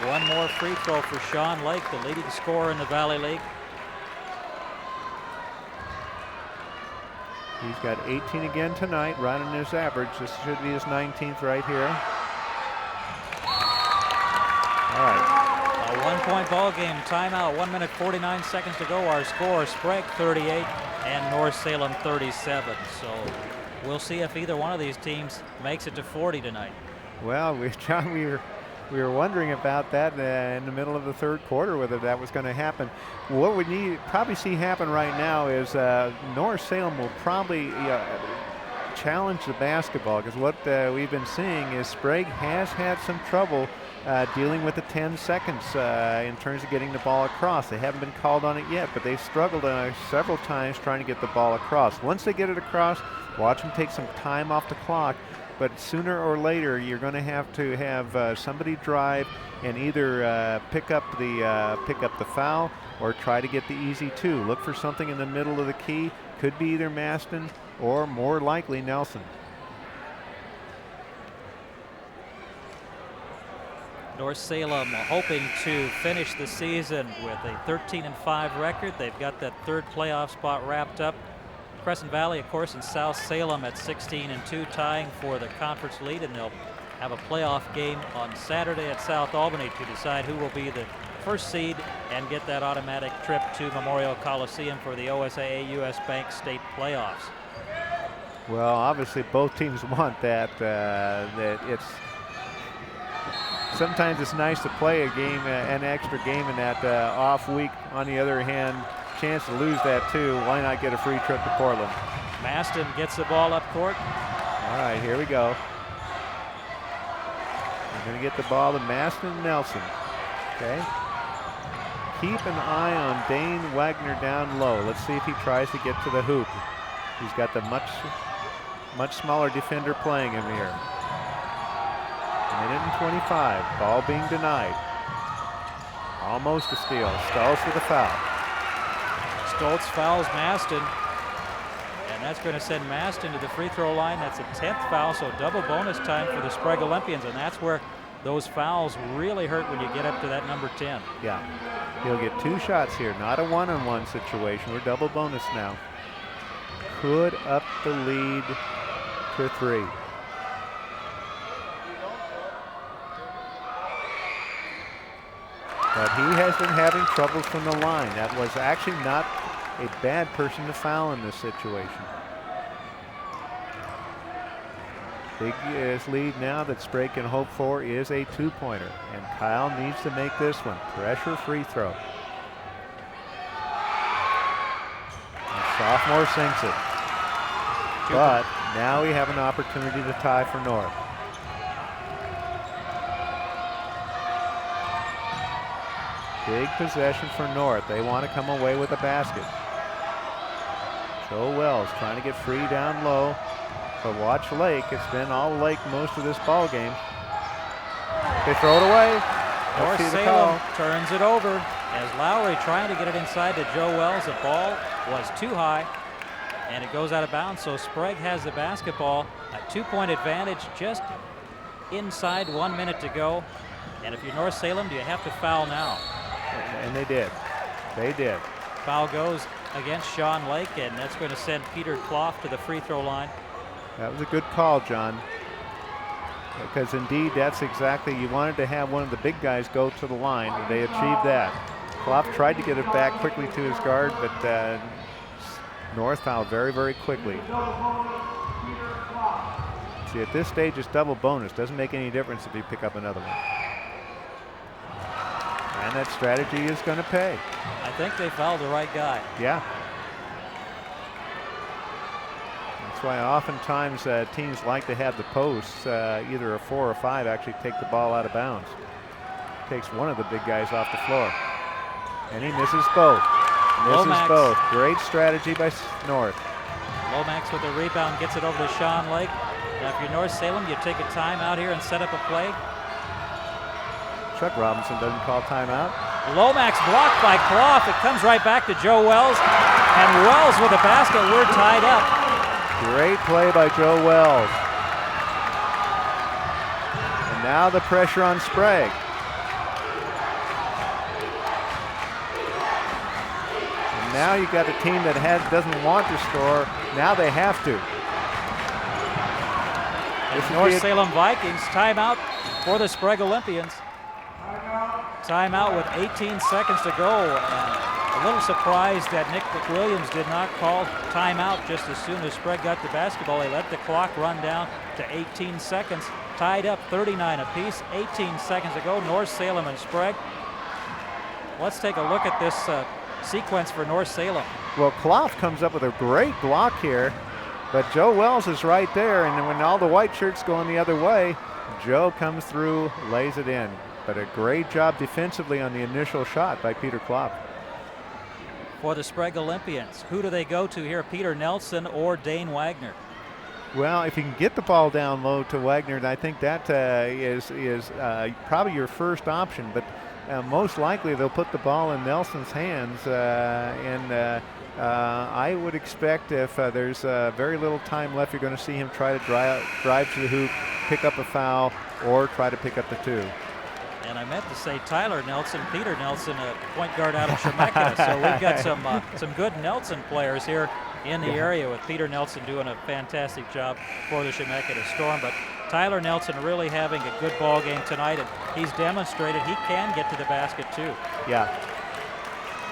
[SPEAKER 1] One more free throw for Sean Lake, the leading scorer in the Valley League.
[SPEAKER 2] He's got 18 again tonight, right on his average. This should be his 19th right here. All right.
[SPEAKER 1] A 1-point ball game, timeout, 1 minute 49 seconds to go. Our score, Sprague 38 and North Salem 37. So we'll see if either one of these teams makes it to 40 tonight.
[SPEAKER 2] Well, John, we were wondering about that in the middle of the third quarter, whether that was going to happen. What we probably see happen right now is North Salem will probably challenge the basketball, because what we've been seeing is Sprague has had some trouble dealing with the 10 seconds in terms of getting the ball across. They haven't been called on it yet, but they've struggled several times trying to get the ball across. Once they get it across, watch them take some time off the clock. but sooner or later you're going to have somebody drive and either pick up the foul or try to get the easy two. Look for something in the middle of the key. Could be either Maston or more likely Nelson.
[SPEAKER 1] North Salem hoping to finish the season with a 13-5 record. They've got that third playoff spot wrapped up. Crescent Valley, of course, and South Salem at 16-2, tying for the conference lead, and they'll have a playoff game on Saturday at South Albany to decide who will be the first seed and get that automatic trip to Memorial Coliseum for the OSAA US Bank State playoffs.
[SPEAKER 2] Well, obviously both teams want that. Sometimes it's nice to play a game, an extra game in that off week. On the other hand, chance to lose that too. Why not get a free trip to Portland?
[SPEAKER 1] Maston gets the ball up court.
[SPEAKER 2] All right, here we go. We're going to get the ball to Maston and Nelson. Okay. Keep an eye on Dane Wagner down low. Let's see if he tries to get to the hoop. He's got the much smaller defender playing him here. Minute and 25. Ball being denied. Almost a steal. Stoltz with a foul.
[SPEAKER 1] Stoltz fouls Maston, and that's going to send Maston to the free throw line. That's a 10th foul, so double bonus time for the Sprague Olympians, and that's where those fouls really hurt when you get up to that number 10.
[SPEAKER 2] Yeah, he'll get 2 shots here, not a one-on-one situation. We're double bonus now. Could up the lead to 3. But he has been having trouble from the line. That was actually not a bad person to foul in this situation. Big lead now that Sprague can hope for is a 2-pointer. And Kyle needs to make this one. Pressure free throw. And sophomore sinks it. But now we have an opportunity to tie for North. Big possession for North. They want to come away with a basket. Joe Wells trying to get free down low. But watch Lake. It's been all Lake most of this ball game. They throw it away.
[SPEAKER 1] North Salem turns it over as Lowry trying to get it inside to Joe Wells. The ball was too high and it goes out of bounds. So Sprague has the basketball. A 2-point advantage just inside 1 minute to go. And if you're North Salem, do you have to foul now?
[SPEAKER 2] And they did. They did.
[SPEAKER 1] Foul goes against Sean Lake, and that's going to send Peter KLOF to the free throw line.
[SPEAKER 2] That was a good call, John. Because indeed, that's exactly, you wanted to have one of the big guys go to the line, and they achieved that. KLOF tried to get it back quickly to his guard, but North fouled very, very quickly. See, at this stage, it's double bonus. Doesn't make any difference if you pick up another one. And that strategy is going to pay.
[SPEAKER 1] I think they fouled the right guy.
[SPEAKER 2] Yeah. That's why oftentimes teams like to have the posts, either a 4 or 5, actually take the ball out of bounds. Takes one of the big guys off the floor. And he misses both. Misses both. Great strategy by North.
[SPEAKER 1] Lomax with the rebound gets it over to Sean Lake. Now if you're North Salem, you take a time out here and set up a play.
[SPEAKER 2] Chuck Robinson doesn't call timeout.
[SPEAKER 1] Lomax blocked by KLOF. It comes right back to Joe Wells. And Wells with the basket. We're tied up.
[SPEAKER 2] Great play by Joe Wells. And now the pressure on Sprague. And now you got a team that doesn't want to score. Now they have to.
[SPEAKER 1] This North Salem Vikings timeout for the Sprague Olympians. Timeout with 18 seconds to go. And a little surprised that Nick McWilliams did not call timeout just as soon as Sprague got the basketball. They let the clock run down to 18 seconds. Tied up 39 apiece, 18 seconds to go. North Salem and Sprague. Let's take a look at this sequence for North Salem.
[SPEAKER 2] Well, KLOF comes up with a great block here, but Joe Wells is right there, and when all the white shirts going the other way, Joe comes through, lays it in. But a great job defensively on the initial shot by Peter KLOF.
[SPEAKER 1] For the Sprague Olympians, who do they go to here, Peter Nelson or Dane Wagner?
[SPEAKER 2] Well, if you can get the ball down low to Wagner, I think that is probably your first option. But most likely they'll put the ball in Nelson's hands, and I would expect if there's very little time left, you're going to see him try to drive to the hoop, pick up a foul, or try to pick up the 2.
[SPEAKER 1] And I meant to say Tyler Nelson, Peter Nelson, a point guard out of Chemeketa. So we've got some good Nelson players here in the area, with Peter Nelson doing a fantastic job for the Chemeketa Storm. But Tyler Nelson really having a good ball game tonight, and he's demonstrated he can get to the basket too.
[SPEAKER 2] Yeah.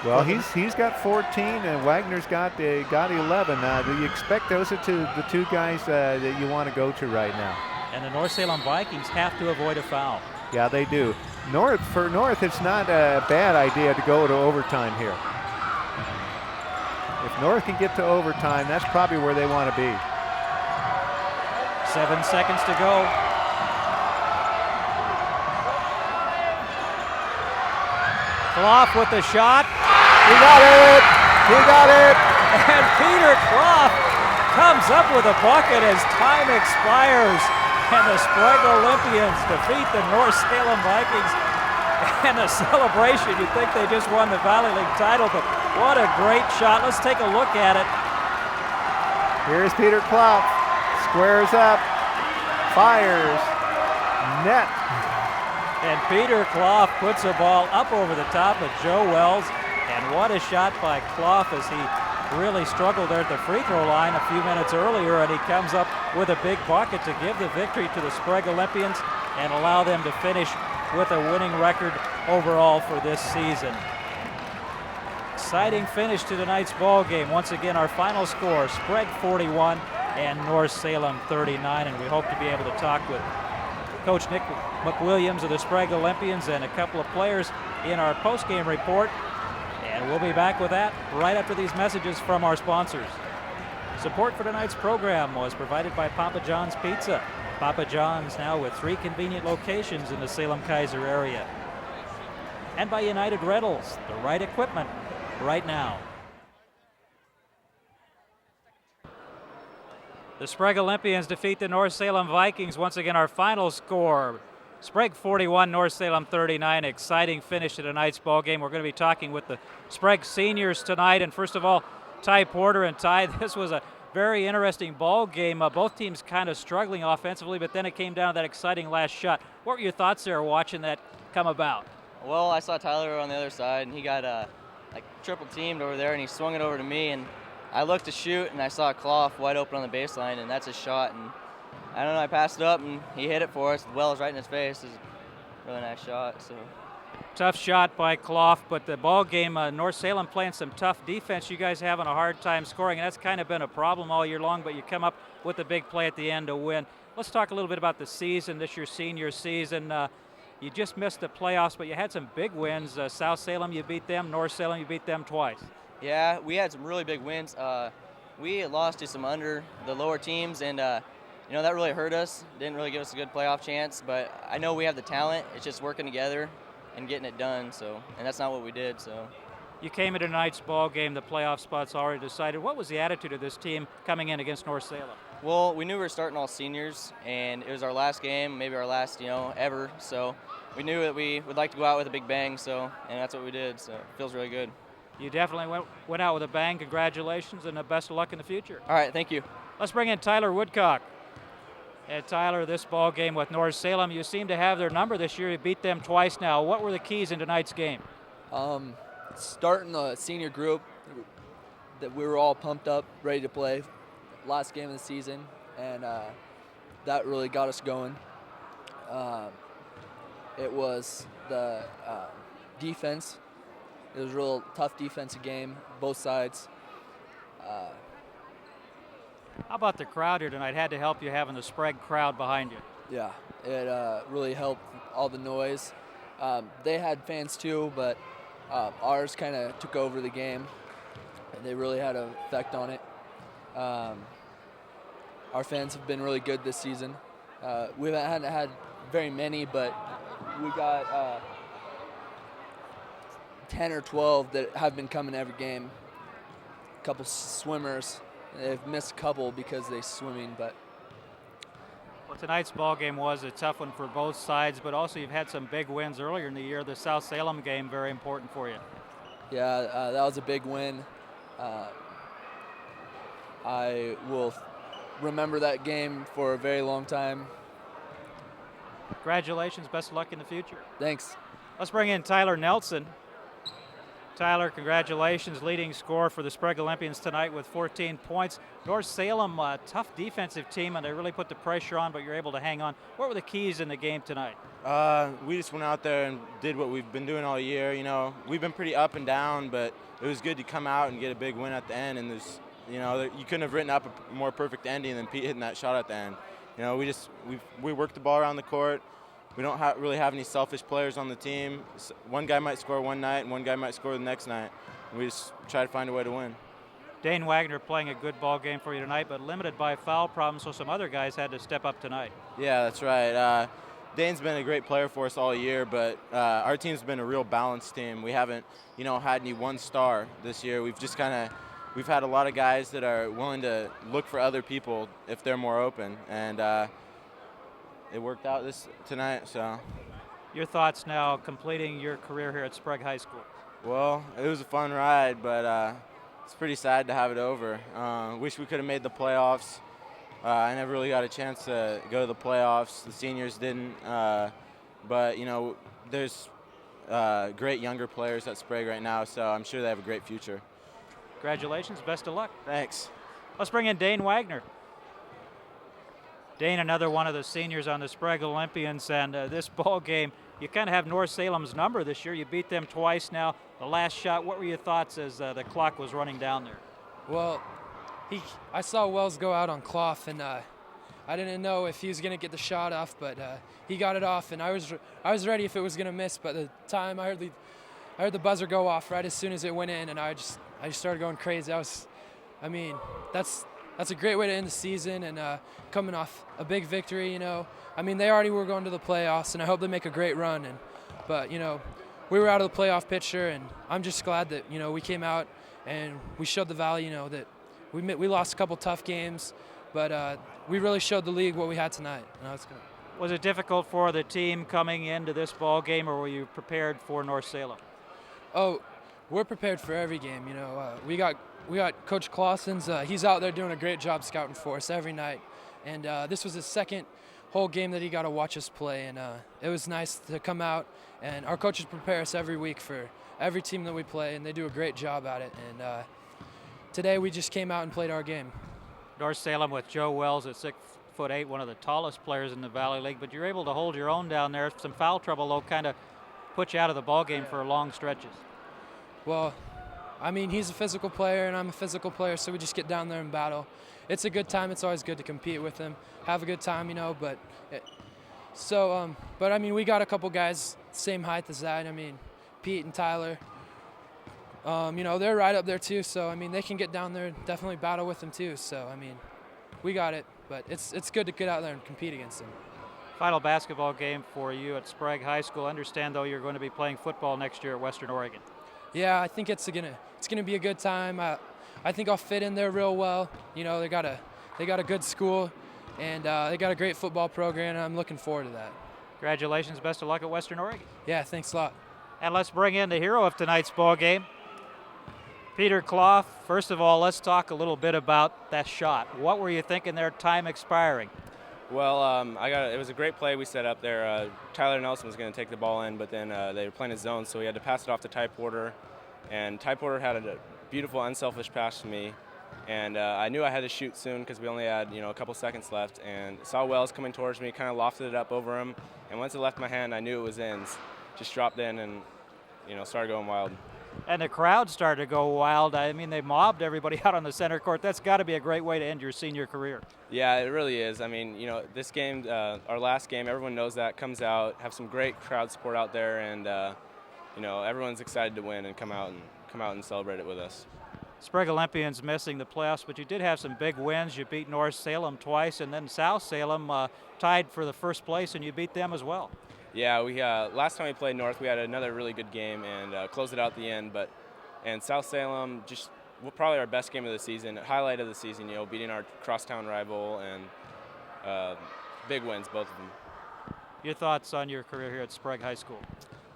[SPEAKER 2] Well, he's got 14, and Wagner's got 11. Do you expect those are the 2 guys that you want to go to right now?
[SPEAKER 1] And the North Salem Vikings have to avoid a foul.
[SPEAKER 2] Yeah, they do. For North, it's not a bad idea to go to overtime here. If North can get to overtime, that's probably where they want to be.
[SPEAKER 1] 7 seconds to go. KLOF with the shot.
[SPEAKER 2] He got it! He got it!
[SPEAKER 1] And Peter KLOF comes up with a bucket as time expires. And the Sprague Olympians defeat the North Salem Vikings. And the celebration, you'd think they just won the Valley League title, but what a great shot. Let's take a look at it.
[SPEAKER 2] Here's Peter KLOF. Squares up. Fires. Net.
[SPEAKER 1] And Peter KLOF puts a ball up over the top of Joe Wells. And what a shot by KLOF as he really struggled there at the free throw line a few minutes earlier, and he comes up with a big bucket to give the victory to the Sprague Olympians and allow them to finish with a winning record overall for this season. Exciting finish to tonight's ball game. Once again, our final score, Sprague 41 and North Salem 39, and we hope to be able to talk with Coach Nick McWilliams of the Sprague Olympians and a couple of players in our post-game report. And we'll be back with that right after these messages from our sponsors. Support for tonight's program was provided by Papa John's Pizza. Papa John's now with 3 convenient locations in the Salem-Keizer area. And by United Rentals, the right equipment right now. The Sprague Olympians defeat the North Salem Vikings. Once again, our final score, Sprague 41, North Salem 39. Exciting finish to tonight's ball game. We're going to be talking with the Sprague seniors tonight. And first of all, Ty Porter and Ty, this was a very interesting ball game. Both teams kind of struggling offensively, but then it came down to that exciting last shot. What were your thoughts there watching that come about?
[SPEAKER 7] Well, I saw Tyler on the other side, and he got like triple teamed over there, and he swung it over to me, and I looked to shoot, and I saw KLOF wide open on the baseline, and that's his shot. And I don't know, I passed it up, and he hit it for us. The well was right in his face. It was a really nice shot. So
[SPEAKER 1] tough shot by KLOF, but the ball game, North Salem playing some tough defense. You guys having a hard time scoring, and that's kind of been a problem all year long, but you come up with a big play at the end to win. Let's talk a little bit about the season, this year's senior season. You just missed the playoffs, but you had some big wins. South Salem, you beat them. North Salem, you beat them twice.
[SPEAKER 7] yeah, we had some really big wins. We lost to some the lower teams, and you know, that really hurt us. Didn't really give us a good playoff chance, but I know we have the talent. It's just working together and getting it done. So, and that's not what we did. So,
[SPEAKER 1] you came into tonight's ball game. The playoff spot's already decided. What was the attitude of this team coming in against North Salem?
[SPEAKER 7] well, we knew we were starting all seniors, and it was our last game, maybe our last, ever. So, we knew that we would like to go out with a big bang. So, and that's what we did. So, it feels really good.
[SPEAKER 1] You definitely went out with a bang. Congratulations, and best of luck in the future.
[SPEAKER 7] All right, thank you.
[SPEAKER 1] Let's bring in Tyler Woodcock. And Tyler, this ball game with North Salem, you seem to have their number this year. You beat them twice now. What were the keys in tonight's game?
[SPEAKER 8] Starting the senior group, that we were all pumped up, ready to play. Last game of the season, and that really got us going. It was the defense. It was a real tough defensive game, both sides.
[SPEAKER 1] How about the crowd here tonight? Had to help you having the Sprague crowd behind you.
[SPEAKER 8] Yeah, it really helped, all the noise. They had fans too, but ours kind of took over the game. And they really had an effect on it. Our fans have been really good this season. We haven't had very many, but we got 10 or 12 that have been coming every game. A couple swimmers. They've missed a couple because they're swimming, but
[SPEAKER 1] Well, tonight's ball game was a tough one for both sides, but also you've had some big wins earlier in the year. The South Salem game, very important for you.
[SPEAKER 8] Yeah, that was a big win. I will remember that game for a very long time.
[SPEAKER 1] Congratulations, best of luck in the future.
[SPEAKER 8] Thanks.
[SPEAKER 1] Let's bring in Tyler Nelson. Tyler, congratulations, leading scorer for the Sprague Olympians tonight with 14 points. North Salem, a tough defensive team, and they really put the pressure on, but you're able to hang on. What were the keys in the game tonight?
[SPEAKER 9] We just went out there and did what we've been doing all year. You know, we've been pretty up and down, but it was good to come out and get a big win at the end. And there's, you know, you couldn't have written up a more perfect ending than Pete hitting that shot at the end. You know, we worked the ball around the court. We don't really have any selfish players on the team. One guy might score one night, and one guy might score the next night. We just try to find a way to win.
[SPEAKER 1] Dane Wagner playing a good ball game for you tonight, but limited by foul problems, so some other guys had to step up tonight.
[SPEAKER 9] Yeah, that's right. Dane's been a great player for us all year, but our team's been a real balanced team. We haven't, you know, had any one star this year. We've just we've had a lot of guys that are willing to look for other people if they're more open, and it worked out tonight. So,
[SPEAKER 1] your thoughts now completing your career here at Sprague High School?
[SPEAKER 9] Well, it was a fun ride, but it's pretty sad to have it over. Wish we could have made the playoffs. I never really got a chance to go to the playoffs. The seniors didn't, but you know, there's great younger players at Sprague right now, so I'm sure they have a great future.
[SPEAKER 1] Congratulations, best of luck.
[SPEAKER 9] Thanks.
[SPEAKER 1] Let's bring in Dane Wagner. Dane, another one of the seniors on the Sprague Olympians, and this ball game, you kind of have North Salem's number this year. You beat them twice now. The last shot, what were your thoughts as the clock was running down there?
[SPEAKER 10] Well, I saw Wells go out on KLOF, and I didn't know if he was going to get the shot off, but he got it off, and I was ready if it was going to miss. But the time I heard the buzzer go off right as soon as it went in, and I just started going crazy. That's a great way to end the season, and coming off a big victory, you know. I mean, they already were going to the playoffs, and I hope they make a great run. But you know, we were out of the playoff picture, and I'm just glad that, you know, we came out and we showed the value, you know, that we lost a couple tough games, but we really showed the league what we had tonight. And that's good.
[SPEAKER 1] Was it difficult for the team coming into this ball game, or were you prepared for North Salem?
[SPEAKER 10] Oh, we're prepared for every game. You know, we got Coach Clausen's. He's out there doing a great job scouting for us every night, and this was his second whole game that he got to watch us play, and it was nice to come out. And our coaches prepare us every week for every team that we play, and they do a great job at it. And today we just came out and played our game.
[SPEAKER 1] North Salem with Joe Wells at 6'8", one of the tallest players in the Valley League, but you're able to hold your own down there. Some foul trouble, though, kind of put you out of the ball game for long stretches.
[SPEAKER 10] Well, I mean, he's a physical player and I'm a physical player, so we just get down there and battle. It's a good time. It's always good to compete with him, have a good time, you know. But I mean, we got a couple guys same height as that. I mean, Pete and Tyler. You know, they're right up there too. So I mean, they can get down there and definitely battle with them too. So I mean, we got it. But it's good to get out there and compete against them.
[SPEAKER 1] Final basketball game for you at Sprague High School. Understand, though, you're going to be playing football next year at Western Oregon.
[SPEAKER 10] Yeah, I think it's gonna be a good time. I think I'll fit in there real well. You know, they got a good school, and they got a great football program, and I'm looking forward to that.
[SPEAKER 1] Congratulations, best of luck at Western Oregon.
[SPEAKER 10] Yeah, thanks a lot.
[SPEAKER 1] And let's bring in the hero of tonight's ball game, Peter KLOF. First of all, let's talk a little bit about that shot. What were you thinking there, time expiring?
[SPEAKER 11] Well, it was a great play we set up there. Tyler Nelson was going to take the ball in, but then they were playing a zone, so we had to pass it off to Ty Porter. And Ty Porter had a beautiful, unselfish pass to me. And I knew I had to shoot soon because we only had, you know, a couple seconds left. And saw Wells coming towards me, kind of lofted it up over him. And once it left my hand, I knew it was in. Just dropped in and, you know, started going wild.
[SPEAKER 1] And the crowd started to go wild. I mean, they mobbed everybody out on the center court. That's got to be a great way to end your senior career.
[SPEAKER 11] Yeah, it really is. I mean, you know, this game, our last game, everyone knows that, comes out, have some great crowd support out there, and, you know, everyone's excited to win and come out and celebrate it with us.
[SPEAKER 1] Sprague Olympians missing the playoffs, but you did have some big wins. You beat North Salem twice, and then South Salem tied for the first place, and you beat them as well.
[SPEAKER 11] Yeah, we last time we played North, we had another really good game and closed it out at the end. And South Salem, just probably our best game of the season, highlight of the season. You know, beating our crosstown rival, and big wins, both of them.
[SPEAKER 1] Your thoughts on your career here at Sprague High School?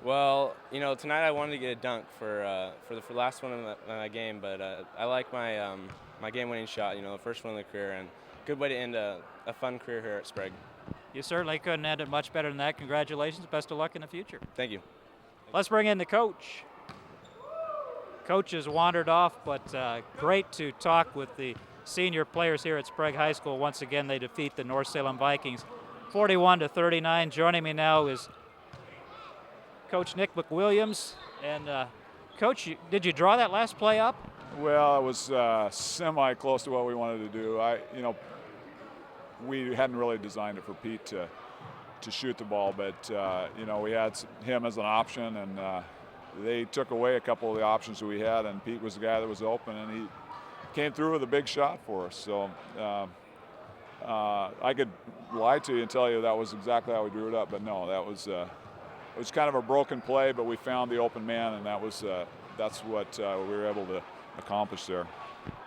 [SPEAKER 11] Well, tonight I wanted to get a dunk for the last one in my game, but I like my my game-winning shot. The first one in the career, and good way to end a fun career here at Sprague.
[SPEAKER 1] You certainly couldn't end it much better than that. Congratulations. Best of luck in the future.
[SPEAKER 11] Thank you.
[SPEAKER 1] Let's bring in the coach. Coach has wandered off, but great to talk with the senior players here at Sprague High School. Once again, they defeat the North Salem Vikings 41-39. Joining me now is Coach Nick McWilliams. And Coach, did you draw that last play up?
[SPEAKER 12] Well, it was semi-close to what we wanted to do. We hadn't really designed it for Pete to shoot the ball, but we had him as an option, and they took away a couple of the options that we had, and Pete was the guy that was open, and he came through with a big shot for us. So I could lie to you and tell you that was exactly how we drew it up, but no, that was it was kind of a broken play, but we found the open man, and that's what we were able to accomplish there.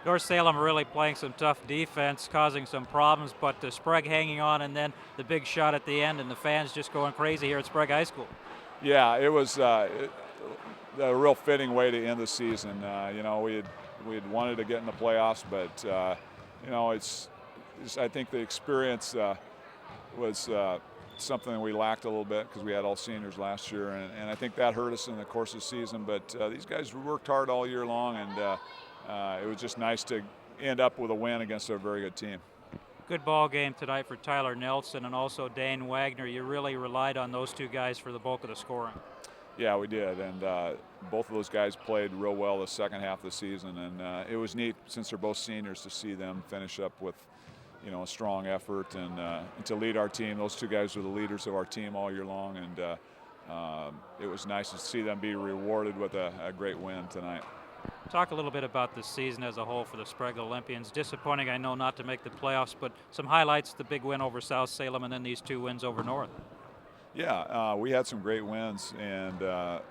[SPEAKER 1] North Salem really playing some tough defense, causing some problems, but Sprague hanging on, and then the big shot at the end, and the fans just going crazy here at Sprague High School.
[SPEAKER 12] Yeah, it was a real fitting way to end the season. We had wanted to get in the playoffs, but I think the experience was something that we lacked a little bit because we had all seniors last year, and I think that hurt us in the course of the season. But these guys worked hard all year long, and it was just nice to end up with a win against a very good team.
[SPEAKER 1] Good ball game tonight for Tyler Nelson and also Dane Wagner. You really relied on those two guys for the bulk of the scoring.
[SPEAKER 12] Yeah, we did, and both of those guys played real well the second half of the season, and it was neat, since they're both seniors, to see them finish up with a strong effort and to lead our team. Those two guys were the leaders of our team all year long, and it was nice to see them be rewarded with a great win tonight.
[SPEAKER 1] Talk a little bit about the season as a whole for the Sprague Olympians. Disappointing, I know, not to make the playoffs, but some highlights: the big win over South Salem, and then these two wins over North.
[SPEAKER 12] Yeah, we had some great wins, and I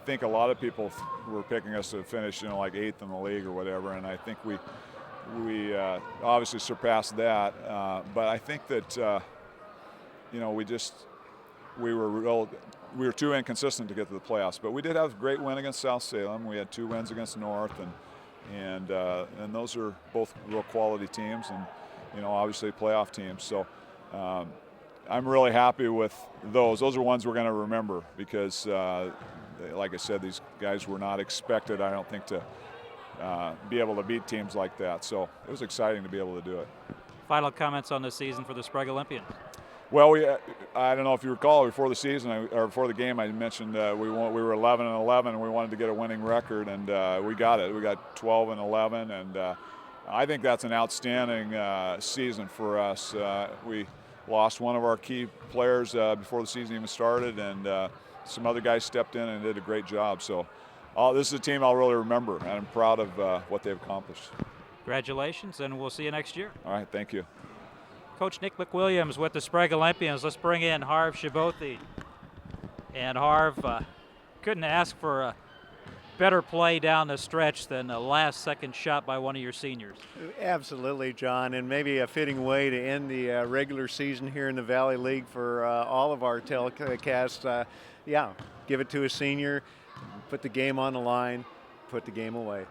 [SPEAKER 12] think a lot of people were picking us to finish, like 8th in the league or whatever, and I think we obviously surpassed that. But I think that we were too inconsistent to get to the playoffs. But we did have a great win against South Salem. We had 2 wins against North, and those are both real quality teams, and obviously playoff teams. So I'm really happy with those. Those are ones we're going to remember because, like I said, these guys were not expected, I don't think, to be able to beat teams like that. So it was exciting to be able to do it.
[SPEAKER 1] Final comments on the season for the Sprague Olympians.
[SPEAKER 12] Well, I don't know if you recall, before the season or before the game, I mentioned we were 11-11 and we wanted to get a winning record, and we got it. We got 12-11, and I think that's an outstanding season for us. We lost one of our key players before the season even started, and some other guys stepped in and did a great job. So this is a team I'll really remember, and I'm proud of what they've accomplished.
[SPEAKER 1] Congratulations, and we'll see you next year.
[SPEAKER 12] All right, thank you.
[SPEAKER 1] Coach Nick McWilliams with the Sprague Olympians. Let's bring in Harv Shibothi. And Harv, couldn't ask for a better play down the stretch than a last-second shot by one of your seniors.
[SPEAKER 2] Absolutely, John, and maybe a fitting way to end the regular season here in the Valley League for all of our telecasts. Give it to a senior, put the game on the line, put the game away.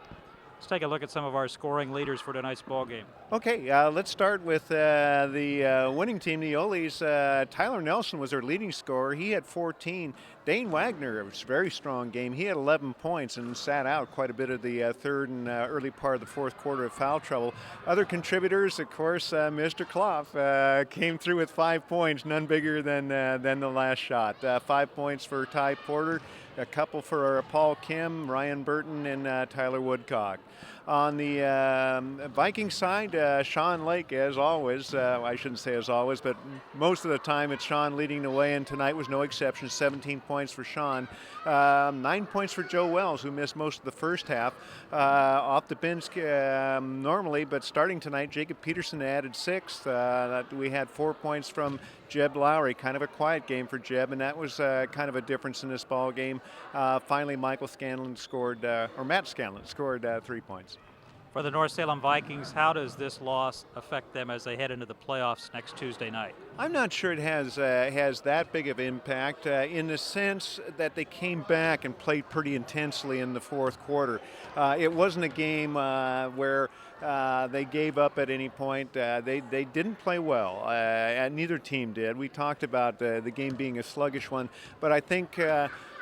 [SPEAKER 1] Let's take a look at some of our scoring leaders for tonight's ball game.
[SPEAKER 2] Okay, let's start with the winning team, the Oles. Tyler Nelson was our leading scorer. He had 14. Dane Wagner, it was a very strong game. He had 11 points and sat out quite a bit of the third and early part of the fourth quarter of foul trouble. Other contributors, of course, Mr. KLOF came through with 5 points, none bigger than the last shot. 5 points for Ty Porter, a couple for Paul Kim, Ryan Burton, and Tyler Woodcock. On the Viking side, Sean Lake, as always. I shouldn't say as always, but most of the time it's Sean leading the way, and tonight was no exception. 17 points for Sean. 9 points for Joe Wells, who missed most of the first half. Off the bench normally, but starting tonight, Jacob Peterson added 6. We had 4 points from Jeb Lowry, kind of a quiet game for Jeb, and that was kind of a difference in this ball game. Finally, Matt Scanlon scored 3 points.
[SPEAKER 1] For the North Salem Vikings, how does this loss affect them as they head into the playoffs next Tuesday night?
[SPEAKER 2] I'm not sure it has that big of impact in the sense that they came back and played pretty intensely in the fourth quarter. It wasn't a game where they gave up at any point. They didn't play well. Neither team did. We talked about the game being a sluggish one, but I think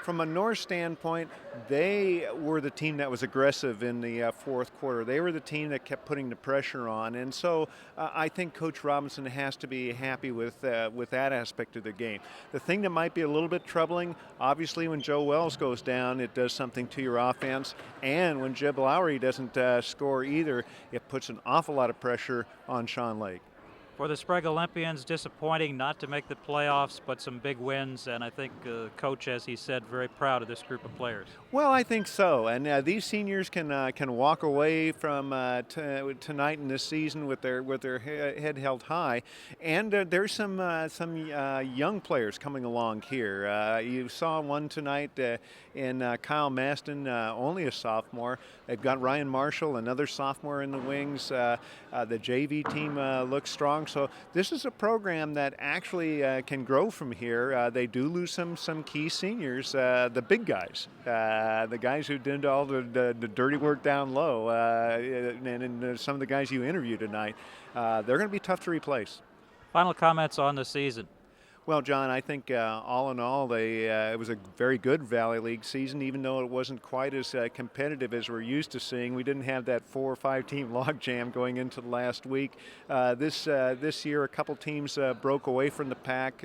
[SPEAKER 2] from a North standpoint, they were the team that was aggressive in the fourth quarter. They were the team that kept putting the pressure on, and so I think Coach Robinson has to be happy with that aspect of the game. The thing that might be a little bit troubling, obviously, when Joe Wells goes down, it does something to your offense, and when Jeb Lowry doesn't score either, it puts an awful lot of pressure on Sean Lake.
[SPEAKER 1] For the Sprague Olympians, disappointing not to make the playoffs, but some big wins, and I think Coach, as he said, very proud of this group of players.
[SPEAKER 2] Well, I think so, and these seniors can walk away from tonight in this season with their head held high, and there's some young players coming along here. You saw one tonight in Kyle Maston, only a sophomore. They've got Ryan Marshall, another sophomore in the wings. The JV team looks strong. So this is a program that actually can grow from here. They do lose some key seniors, the big guys, the guys who did all the dirty work down low, and some of the guys you interviewed tonight. They're going to be tough to replace.
[SPEAKER 1] Final comments on the season.
[SPEAKER 2] Well, John, I think all in all, it was a very good Valley League season, even though it wasn't quite as competitive as we're used to seeing. We didn't have that 4 or 5 team logjam going into the last week. This year, a couple teams broke away from the pack.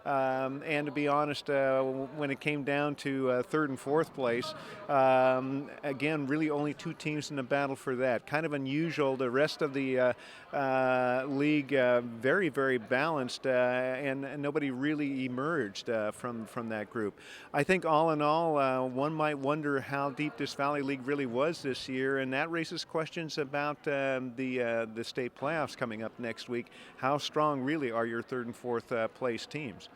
[SPEAKER 2] And to be honest, when it came down to third and fourth place, again, really only 2 teams in the battle for that. Kind of unusual. The rest of the league very, very balanced, and nobody really emerged from that group. I think all in all, one might wonder how deep this Valley League really was this year, and that raises questions about the state playoffs coming up next week. How strong really are your third and fourth place teams?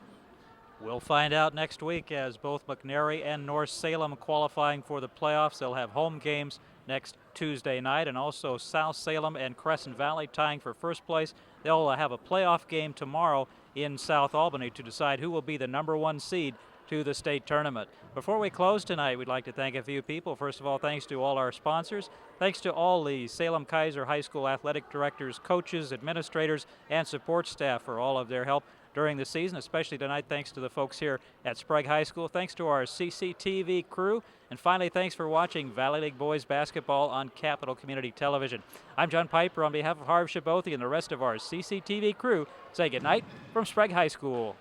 [SPEAKER 1] We'll find out next week as both McNary and North Salem qualifying for the playoffs. They'll have home games next Tuesday night, and also South Salem and Crescent Valley tying for first place. They'll have a playoff game tomorrow in South Albany to decide who will be the #1 seed to the state tournament. Before we close tonight, we'd like to thank a few people. First of all, thanks to all our sponsors. Thanks to all the Salem Kaiser High School athletic directors, coaches, administrators, and support staff for all of their help during the season, especially tonight. Thanks to the folks here at Sprague High School. Thanks to our CCTV crew. And finally, thanks for watching Valley League Boys Basketball on Capital Community Television. I'm John Piper on behalf of Harv Shabothi and the rest of our CCTV crew. Say goodnight from Sprague High School.